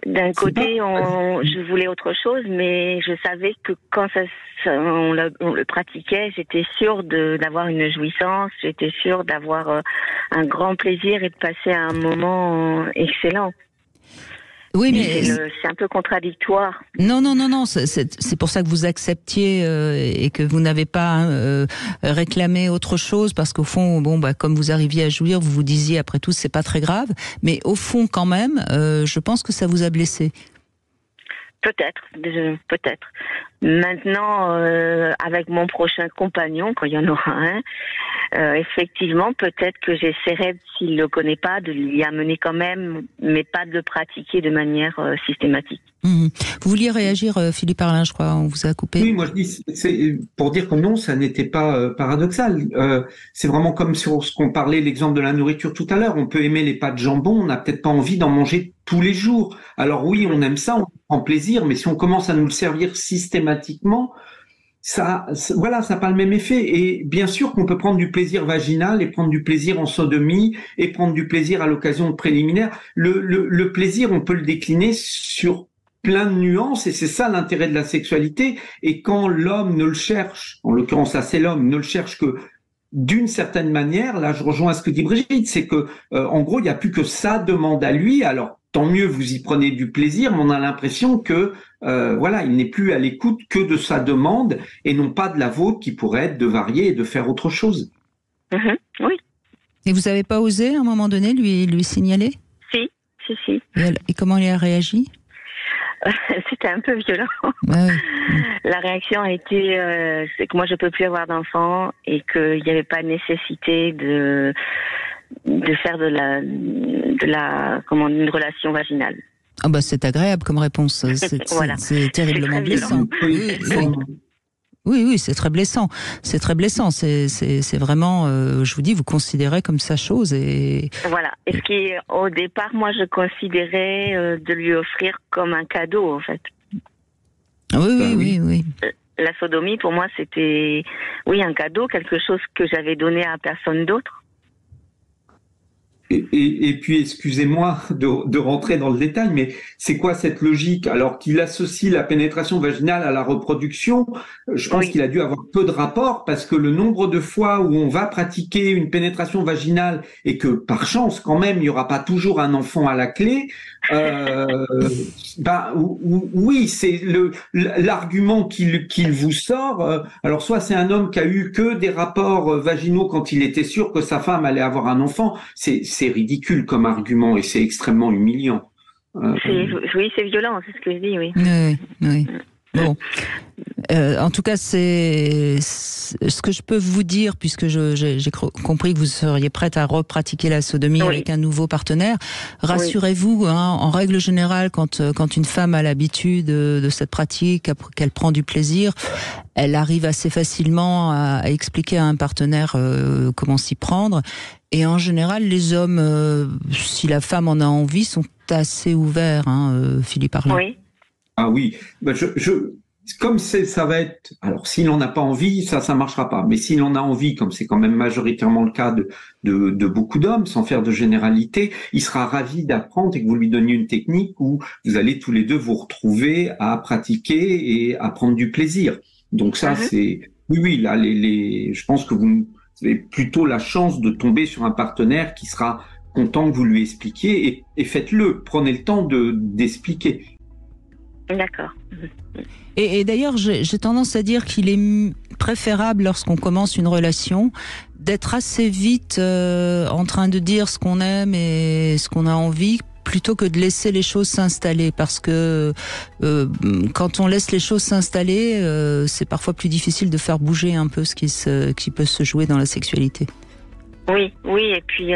d'un côté, je voulais autre chose, mais je savais que quand on le pratiquait, j'étais sûre d'avoir une jouissance, j'étais sûre d'avoir un grand plaisir et de passer un moment excellent. Oui, mais c'est un peu contradictoire. Non, c'est pour ça que vous acceptiez et que vous n'avez pas réclamé autre chose, parce qu'au fond, comme vous arriviez à jouir, vous vous disiez après tout c'est pas très grave, mais au fond quand même, je pense que ça vous a blessé. Peut-être. Maintenant, avec mon prochain compagnon, quand il y en aura un, effectivement, peut-être que j'essaierai, s'il le connaît pas, de l'y amener quand même, mais pas de le pratiquer de manière systématique. Vous vouliez réagir, Philippe Arlin, je crois, on vous a coupé. Oui, moi je dis, c'est pour dire que non, ça n'était pas paradoxal. C'est vraiment comme sur ce qu'on parlait, l'exemple de la nourriture tout à l'heure. On peut aimer les pâtes jambon, on n'a peut-être pas envie d'en manger tous les jours. Alors oui, on aime ça, on prend plaisir, mais si on commence à nous le servir systématiquement, ça n'a pas le même effet. Et bien sûr qu'on peut prendre du plaisir vaginal et prendre du plaisir en sodomie et prendre du plaisir à l'occasion de préliminaires. Le plaisir, on peut le décliner sur plein de nuances, et c'est ça l'intérêt de la sexualité. Et quand l'homme ne le cherche, en l'occurrence là c'est l'homme, ne le cherche que d'une certaine manière, là je rejoins ce que dit Brigitte, c'est que en gros il n'y a plus que sa demande à lui. Alors tant mieux, vous y prenez du plaisir, mais on a l'impression que il n'est plus à l'écoute que de sa demande et non pas de la vôtre qui pourrait être de varier et de faire autre chose. Oui. Et vous n'avez pas osé à un moment donné lui signaler ? Si. Et comment il a réagi ? C'était un peu violent. Ouais. La réaction a été, c'est que moi je peux plus avoir d'enfants et qu'il n'y avait pas nécessité de faire une relation vaginale. Ah bah c'est agréable comme réponse. C'est terriblement blessant. Oui, c'est très blessant. C'est très blessant. C'est vraiment, je vous dis, vous considérez comme sa chose et. Voilà. Et ce qui, au départ, moi, je considérais de lui offrir comme un cadeau, en fait. Oui. La sodomie, pour moi, c'était, un cadeau, quelque chose que j'avais donné à personne d'autre. Et puis, excusez-moi de rentrer dans le détail, mais c'est quoi cette logique? Alors qu'il associe la pénétration vaginale à la reproduction, je pense qu'il a dû avoir peu de rapport, parce que le nombre de fois où on va pratiquer une pénétration vaginale et que, par chance, quand même, il n'y aura pas toujours un enfant à la clé, oui, c'est l'argument qu'il vous sort. Alors, soit c'est un homme qui a eu que des rapports vaginaux quand il était sûr que sa femme allait avoir un enfant. C'est ridicule comme argument et c'est extrêmement humiliant. Oui, c'est violent, c'est ce que je dis, oui. Oui. Bon. En tout cas, c'est ce que je peux vous dire, puisque j'ai compris que vous seriez prête à repratiquer la sodomie avec un nouveau partenaire. Rassurez-vous, en règle générale, quand une femme a l'habitude de cette pratique, qu'elle prend du plaisir, elle arrive assez facilement à expliquer à un partenaire comment s'y prendre. Et en général, les hommes, si la femme en a envie, sont assez ouverts, Philippe Arlin. Oui. Ah oui, comme ça va être, alors s'il n'en a pas envie, ça marchera pas. Mais s'il en a envie, comme c'est quand même majoritairement le cas de beaucoup d'hommes, sans faire de généralité, il sera ravi d'apprendre et que vous lui donniez une technique où vous allez tous les deux vous retrouver à pratiquer et à prendre du plaisir. Donc ça, c'est, oui, là, je pense que vous avez plutôt la chance de tomber sur un partenaire qui sera content que vous lui expliquiez et faites-le, prenez le temps d'expliquer. D'accord. Et d'ailleurs, j'ai tendance à dire qu'il est préférable, lorsqu'on commence une relation, d'être assez vite en train de dire ce qu'on aime et ce qu'on a envie, plutôt que de laisser les choses s'installer. Parce que quand on laisse les choses s'installer, c'est parfois plus difficile de faire bouger un peu ce qui peut se jouer dans la sexualité. Oui, et puis...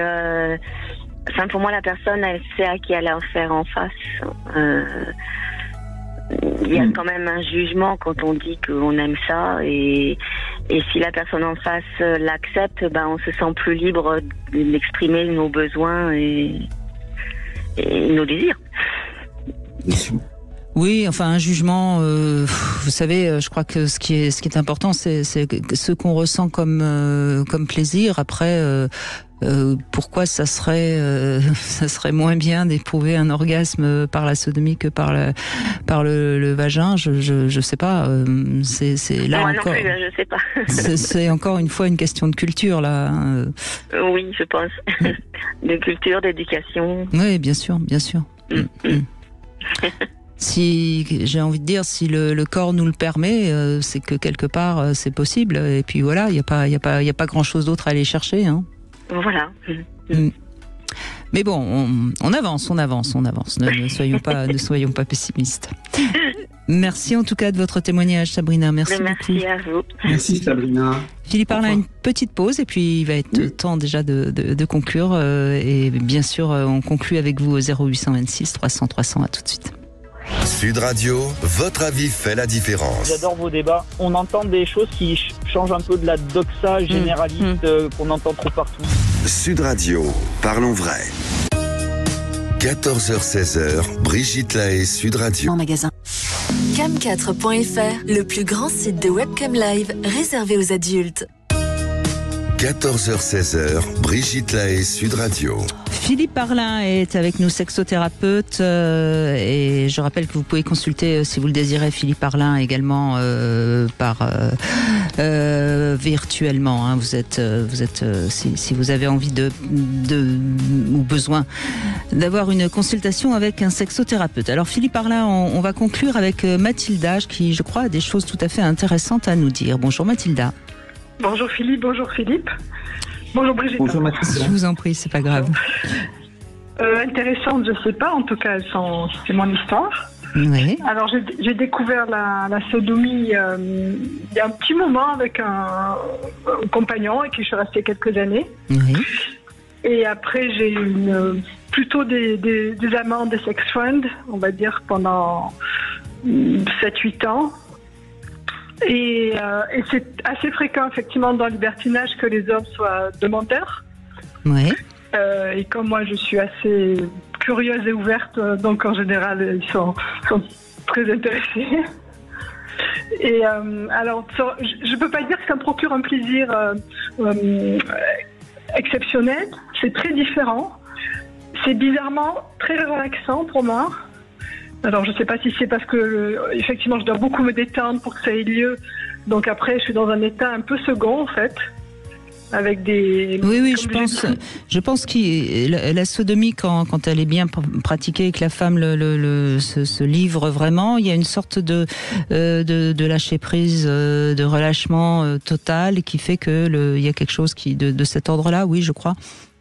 pour moi, la personne, elle sait à qui elle a affaire en face. Il y a quand même un jugement quand on dit qu'on aime ça, et si la personne en face l'accepte, on se sent plus libre d'exprimer nos besoins et nos désirs. Oui, enfin un jugement, vous savez, je crois que ce qui est important, c'est ce qu'on ressent comme plaisir. Après, pourquoi ça serait moins bien d'éprouver un orgasme par la sodomie que par le vagin, je sais pas. C'est là moi encore. Non plus, je sais pas. c'est encore une fois une question de culture là. Oui, je pense. De culture, d'éducation. Oui, bien sûr. Si j'ai envie de dire, si le corps nous le permet, c'est que quelque part c'est possible. Et puis voilà, il y a pas grand chose d'autre à aller chercher. Voilà. Mais bon, on avance. Ne soyons pas pessimistes. Merci en tout cas de votre témoignage, Sabrina. Merci beaucoup. À vous. Merci Sabrina. Philippe Arlin, une petite pause et puis il va être temps déjà de conclure. Et bien sûr, on conclut avec vous au 0826 300 300. À tout de suite. Sud Radio, votre avis fait la différence. J'adore vos débats. On entend des choses qui changent un peu de la doxa généraliste qu'on entend trop partout. Sud Radio, parlons vrai. 14h-16h, Brigitte Lahaie, Sud Radio. En magasin. Cam4.fr, le plus grand site de webcam live réservé aux adultes. 14h-16h, Brigitte Lahaie, Sud Radio. Philippe Arlin est avec nous, sexothérapeute, et je rappelle que vous pouvez consulter, si vous le désirez, Philippe Arlin également virtuellement. Vous êtes si vous avez envie ou besoin d'avoir une consultation avec un sexothérapeute. Alors Philippe Arlin, on va conclure avec Mathilda, qui, je crois, a des choses tout à fait intéressantes à nous dire. Bonjour Mathilda. Bonjour Philippe, bonjour Philippe. Bonjour Brigitte. Bonjour Mathilda. Je vous en prie, c'est pas grave. Intéressante, je sais pas, en tout cas c'est mon histoire. Oui. Alors j'ai découvert la sodomie il y a un petit moment avec un compagnon avec qui je suis restée quelques années. Oui. Et après j'ai eu plutôt des amants, des sex friends, on va dire pendant 7-8 ans. Et c'est assez fréquent effectivement dans le libertinage que les hommes soient demandeurs. Oui. Et comme moi je suis assez curieuse et ouverte, donc en général ils sont très intéressés. Et alors je peux pas dire que ça me procure un plaisir exceptionnel. C'est très différent. C'est bizarrement très relaxant pour moi. Alors je sais pas si c'est parce que effectivement je dois beaucoup me détendre pour que ça ait lieu. Donc après je suis dans un état un peu second en fait. Avec des... Oui, je pense que la sodomie, quand elle est bien pratiquée et que la femme se livre vraiment, il y a une sorte de lâcher prise, de relâchement total qui fait que il y a quelque chose de cet ordre-là, oui, je crois.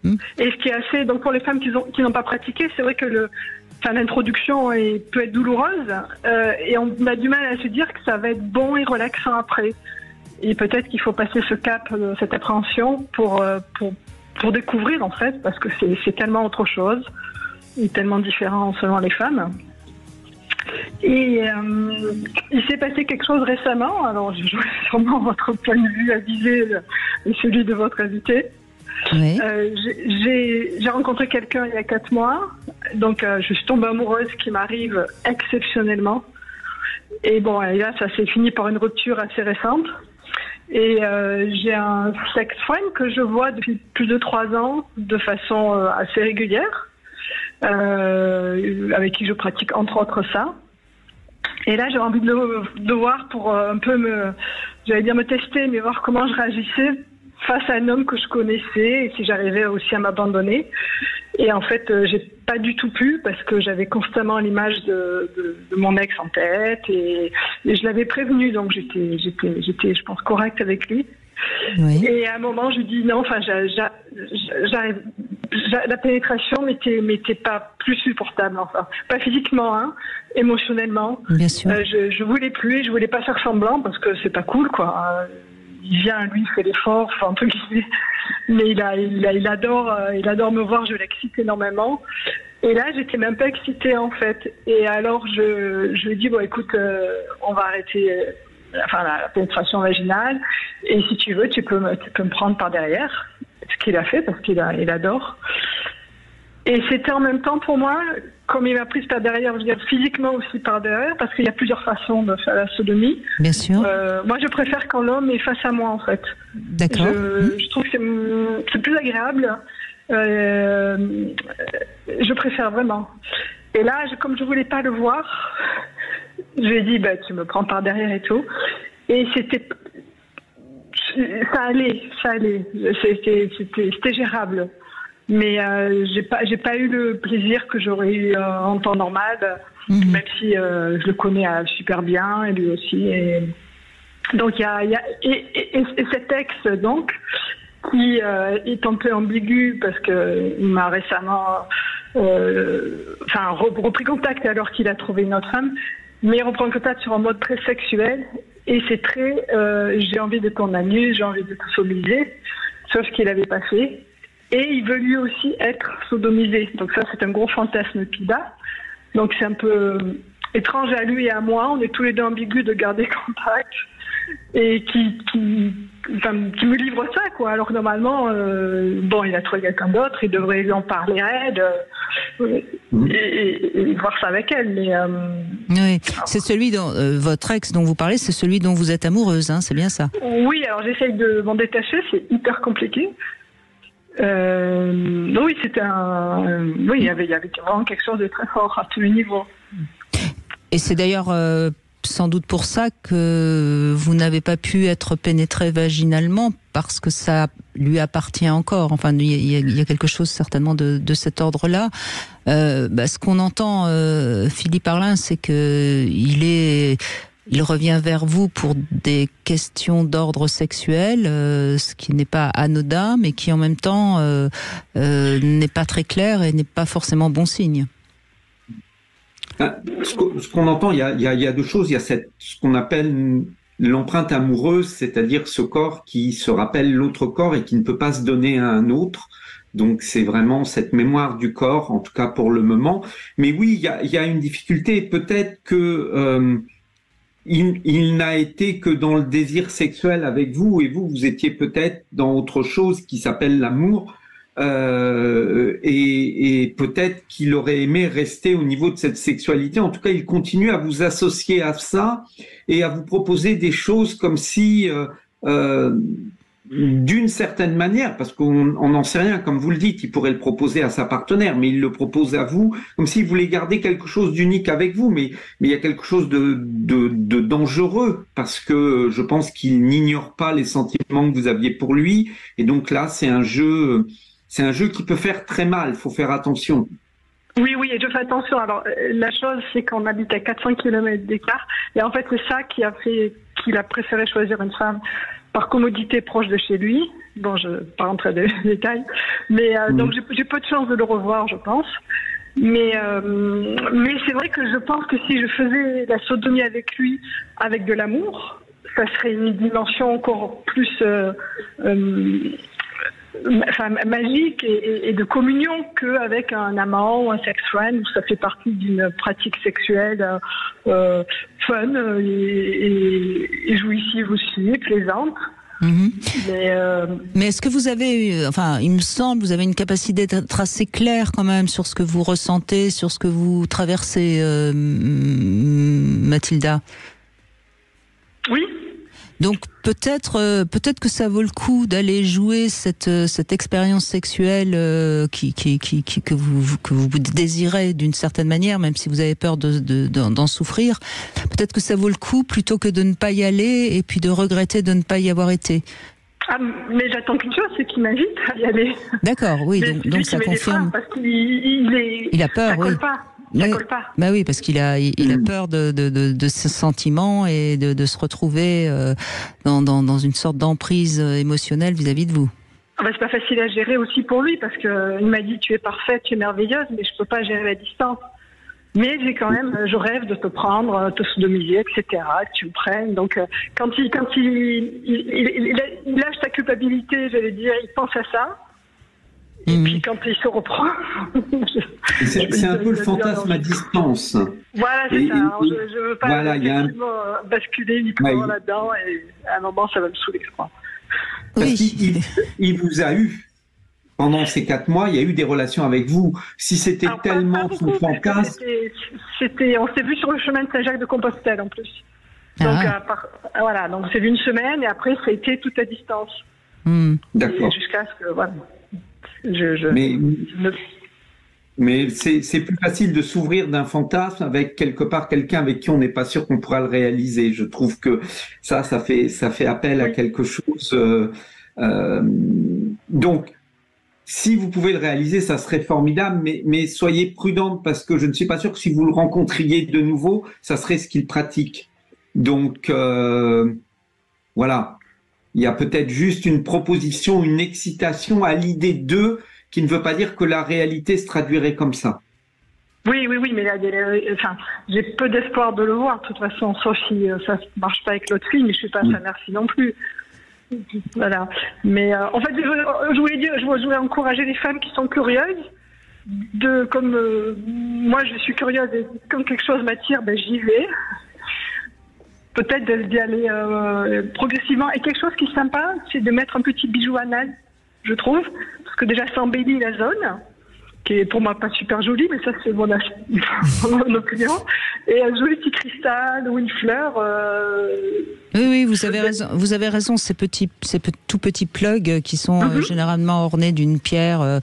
Et ce qui est assez, donc pour les femmes qui n'ont pas pratiqué, c'est vrai que l'introduction peut être douloureuse et on a du mal à se dire que ça va être bon et relaxant après. Et peut-être qu'il faut passer ce cap, cette appréhension pour découvrir en fait, parce que c'est tellement autre chose et tellement différent selon les femmes. Et il s'est passé quelque chose récemment, alors je vois sûrement votre point de vue avisé et celui de votre invité. Oui. J'ai rencontré quelqu'un il y a 4 mois, donc je suis tombée amoureuse, qui m'arrive exceptionnellement. Et bon, et là, ça s'est fini par une rupture assez récente. Et j'ai un sex friend que je vois depuis plus de 3 ans de façon assez régulière. Avec qui je pratique entre autres ça. Et là, j'ai envie de le voir pour un peu me tester, mais voir comment je réagissais face à un homme que je connaissais et si j'arrivais aussi à m'abandonner. Et en fait, j'ai pas du tout pu parce que j'avais constamment l'image de mon ex en tête et je l'avais prévenu, donc j'étais, je pense, correcte avec lui. Oui. Et à un moment, je lui dis non, enfin, j'arrive. La pénétration m'était pas plus supportable, enfin, pas physiquement, hein, émotionnellement. Bien sûr. Je voulais plus et je voulais pas faire semblant parce que c'est pas cool, quoi. Il vient, lui, il fait l'effort, enfin, entre guillemets. Mais il adore me voir, je l'excite énormément. Et là, j'étais même pas excitée, en fait. Et alors, je lui ai dit, bon, écoute, on va arrêter, la pénétration vaginale. Et si tu veux, tu peux me prendre par derrière. Ce qu'il a fait, parce qu'il adore. Et c'était en même temps pour moi, comme il m'a prise par derrière, je veux dire physiquement aussi par derrière, parce qu'il y a plusieurs façons de faire la sodomie. Bien sûr. Moi, je préfère quand l'homme est face à moi, en fait. D'accord. Je trouve que c'est plus agréable. Je préfère vraiment. Et là, comme je voulais pas le voir, je lui ai dit, tu me prends par derrière et tout. Et ça allait. C'était gérable. Mais j'ai pas eu le plaisir que j'aurais eu en temps normal, même si je le connais super bien et lui aussi. Et donc il y a cet ex donc qui est un peu ambigu parce que il m'a récemment repris contact alors qu'il a trouvé une autre femme, mais il reprend contact sur un mode très sexuel et c'est très j'ai envie de ton anus, j'ai envie de te sodomiser, sauf qu'il avait pas fait. Et il veut lui aussi être sodomisé. Donc ça, c'est un gros fantasme qu'il a. Donc c'est un peu étrange à lui et à moi. On est tous les deux ambigus de garder contact. Et qui me livre ça, quoi. Alors que normalement, il a trouvé quelqu'un d'autre. Il devrait lui en parler à elle. Et voir ça avec elle. Mais, oui, c'est celui dont votre ex dont vous parlez, c'est celui dont vous êtes amoureuse, hein, c'est bien ça? Oui, alors j'essaye de m'en détacher. C'est hyper compliqué. Oui, c'était il y avait vraiment quelque chose de très fort à tous les niveaux. Et c'est d'ailleurs sans doute pour ça que vous n'avez pas pu être pénétré vaginalement, parce que ça lui appartient encore. Enfin, il y a quelque chose certainement de cet ordre-là. Ce qu'on entend, Philippe Arlin, c'est que il revient vers vous pour des questions d'ordre sexuel, ce qui n'est pas anodin, mais qui en même temps n'est pas très clair et n'est pas forcément bon signe. Ce qu'on entend, il y a deux choses. Il y a ce qu'on appelle l'empreinte amoureuse, c'est-à-dire ce corps qui se rappelle l'autre corps et qui ne peut pas se donner à un autre. Donc c'est vraiment cette mémoire du corps, en tout cas pour le moment. Mais oui, il y a une difficulté. Peut-être que il n'a été que dans le désir sexuel avec vous, et vous étiez peut-être dans autre chose qui s'appelle l'amour, et peut-être qu'il aurait aimé rester au niveau de cette sexualité. En tout cas, il continue à vous associer à ça et à vous proposer des choses comme si, d'une certaine manière, parce qu'on n'en sait rien, comme vous le dites, il pourrait le proposer à sa partenaire, mais il le propose à vous, comme s'il voulait garder quelque chose d'unique avec vous, mais il y a quelque chose de dangereux, parce que je pense qu'il n'ignore pas les sentiments que vous aviez pour lui, et donc là, c'est un jeu qui peut faire très mal, il faut faire attention. Oui, et je fais attention. Alors, la chose, c'est qu'on habite à 400 km d'écart, et en fait, c'est ça qui a fait qu'il a préféré choisir une femme par commodité proche de chez lui. Bon, je ne vais pas rentrer dans les détails, mais donc j'ai peu de chance de le revoir, je pense. Mais c'est vrai que je pense que si je faisais la sodomie avec lui, avec de l'amour, ça serait une dimension encore plus magique et de communion qu'avec un amant ou un sex friend, où ça fait partie d'une pratique sexuelle fun et jouissive aussi, plaisante. Mais est-ce que vous avez, il me semble, vous avez une capacité d'être assez clair quand même sur ce que vous ressentez, sur ce que vous traversez, Mathilda? Oui. Donc peut-être que ça vaut le coup d'aller jouer cette expérience sexuelle que vous désirez d'une certaine manière, même si vous avez peur d'en souffrir. Peut-être que ça vaut le coup plutôt que de ne pas y aller et puis de regretter de ne pas y avoir été. Ah, mais j'attends qu'une chose, c'est qu'il m'invite à y aller. D'accord, oui, donc ça confirme. Parce qu'il a peur, oui. Bah oui, parce qu'il a peur de ses sentiments et de se retrouver dans une sorte d'emprise émotionnelle vis-à-vis de vous. C'est pas facile à gérer aussi pour lui, parce qu'il m'a dit tu es parfaite, tu es merveilleuse, mais je peux pas gérer la distance. Mais je rêve de te prendre, te sodomiser, etc., que tu me prennes. Donc quand il lâche sa culpabilité, j'allais dire, il pense à ça. Et puis quand il se reprend... c'est un peu le fantasme à distance. Voilà, c'est ça. Je veux pas basculer uniquement là-dedans, et à un moment, ça va me saouler, je crois. Parce qu'il vous a eu. Pendant ces 4 mois, il y a eu des relations avec vous. Si c'était tellement son fantasme... On s'est vu sur le chemin de Saint-Jacques-de-Compostelle, en plus. Donc, voilà, donc c'est vu une semaine, et après, ça a été tout à distance. D'accord. Jusqu'à ce que... Voilà. Mais c'est plus facile de s'ouvrir d'un fantasme avec quelque part quelqu'un avec qui on n'est pas sûr qu'on pourra le réaliser. Je trouve que ça fait appel à quelque chose. Donc, si vous pouvez le réaliser, ça serait formidable, mais soyez prudente, parce que je ne suis pas sûr que si vous le rencontriez de nouveau, ça serait ce qu'il pratique. Donc, voilà. Il y a peut-être juste une proposition, une excitation à l'idée d'eux, qui ne veut pas dire que la réalité se traduirait comme ça. Oui, mais là, j'ai peu d'espoir de le voir, de toute façon, sauf si ça ne marche pas avec l'autre fille, mais je ne suis pas sa merci non plus. Voilà. Mais en fait, je voulais encourager les femmes qui sont curieuses, comme moi je suis curieuse, et quand quelque chose m'attire, j'y vais. Peut-être d'y aller progressivement. Et quelque chose qui est sympa, c'est de mettre un petit bijou anal, je trouve, parce que déjà ça embellit la zone, qui est pour moi pas super jolie, mais ça c'est mon opinion. Et un joli petit cristal ou une fleur. Oui, vous avez raison. Ces tout petits plugs qui sont généralement ornés d'une pierre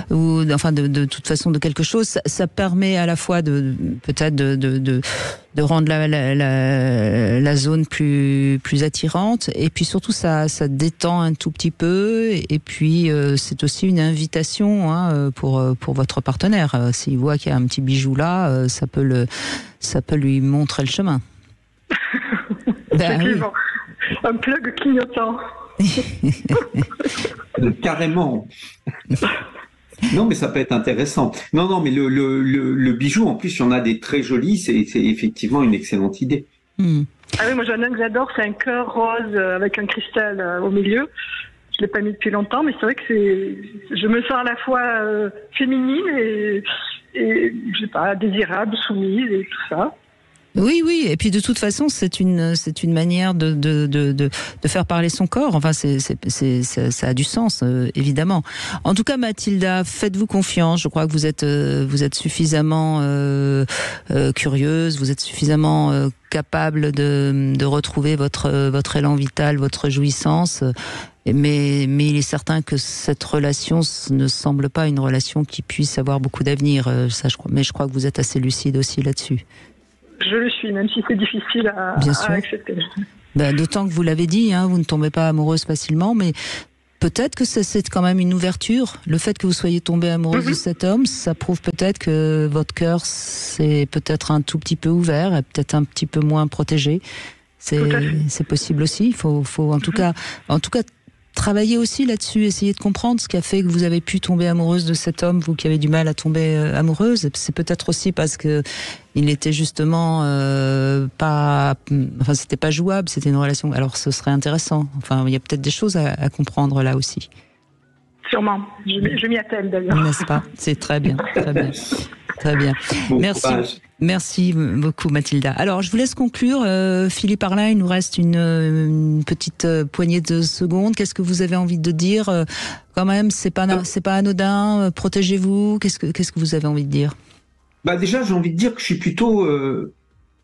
ou de toute façon de quelque chose, ça permet à la fois de rendre la zone plus attirante, et puis surtout ça détend un tout petit peu, et puis c'est aussi une invitation pour votre partenaire. S'il voit qu'il y a un petit bijou là, ça peut lui montrer le chemin. Effectivement. Oui. Un plug clignotant. Carrément. Non, mais ça peut être intéressant. Non, mais le bijou, en plus, il y en a des très jolis. C'est effectivement une excellente idée. Ah oui, moi j'en ai un que j'adore, c'est un cœur rose avec un cristal au milieu. Je l'ai pas mis depuis longtemps, mais c'est vrai que je me sens à la fois féminine et je sais pas, désirable, soumise et tout ça. Oui, et puis de toute façon, c'est une manière de faire parler son corps. Enfin, ça a du sens, évidemment. En tout cas, Mathilda, faites-vous confiance. Je crois que vous êtes suffisamment curieuse, vous êtes suffisamment capable de retrouver votre élan vital, votre jouissance. Mais il est certain que cette relation ne semble pas une relation qui puisse avoir beaucoup d'avenir. Mais je crois que vous êtes assez lucide aussi là-dessus. Je le suis, même si c'est difficile à accepter. D'autant que vous l'avez dit, vous ne tombez pas amoureuse facilement, mais peut-être que c'est quand même une ouverture. Le fait que vous soyez tombée amoureuse de cet homme, ça prouve peut-être que votre cœur c'est peut-être un tout petit peu ouvert et peut-être un petit peu moins protégé. C'est possible aussi. Il faut en tout cas travailler aussi là-dessus, essayer de comprendre ce qui a fait que vous avez pu tomber amoureuse de cet homme, vous qui avez du mal à tomber amoureuse. C'est peut-être aussi parce que il était justement c'était pas jouable, c'était une relation. Alors ce serait intéressant. Enfin, il y a peut-être des choses à comprendre là aussi. Sûrement. Je m'y attelle d'ailleurs. N'est-ce pas? C'est très bien, très bien. Très bien. Bon merci. courage. Merci beaucoup Mathilda. Alors je vous laisse conclure. Philippe Arlin, il nous reste une petite poignée de secondes. Qu'est-ce que vous avez envie de dire? Quand même, c'est pas anodin. Protégez-vous. Qu'est-ce que vous avez envie de dire? Déjà, j'ai envie de dire que je suis plutôt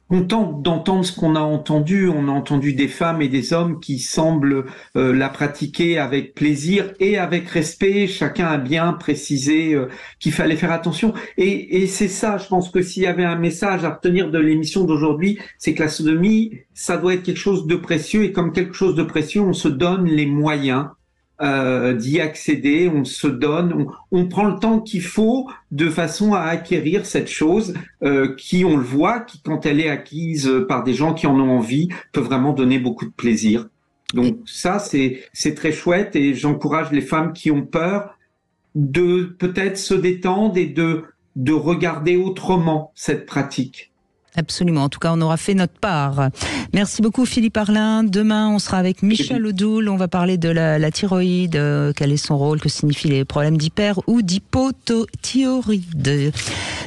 content d'entendre ce qu'on a entendu. On a entendu des femmes et des hommes qui semblent la pratiquer avec plaisir et avec respect. Chacun a bien précisé qu'il fallait faire attention. Et c'est ça, je pense que s'il y avait un message à retenir de l'émission d'aujourd'hui, c'est que la sodomie, ça doit être quelque chose de précieux. Et comme quelque chose de précieux, on se donne les moyens d'y accéder, on se donne, on prend le temps qu'il faut de façon à acquérir cette chose qui, on le voit, qui quand elle est acquise par des gens qui en ont envie, peut vraiment donner beaucoup de plaisir. Donc ça, c'est très chouette et j'encourage les femmes qui ont peur de peut-être se détendre et de regarder autrement cette pratique. Absolument. En tout cas, on aura fait notre part. Merci beaucoup, Philippe Arlin. Demain, on sera avec Michel Odoul. On va parler de la thyroïde. Quel est son rôle? Que signifient les problèmes d'hyper ou d'hypothyroïde?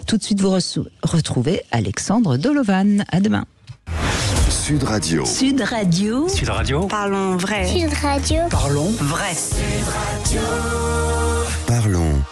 Tout de suite, vous retrouvez Alexandre Dolovan. À demain. Sud Radio. Sud Radio. Sud Radio. Parlons vrai. Sud Radio. Parlons vrai. Parlons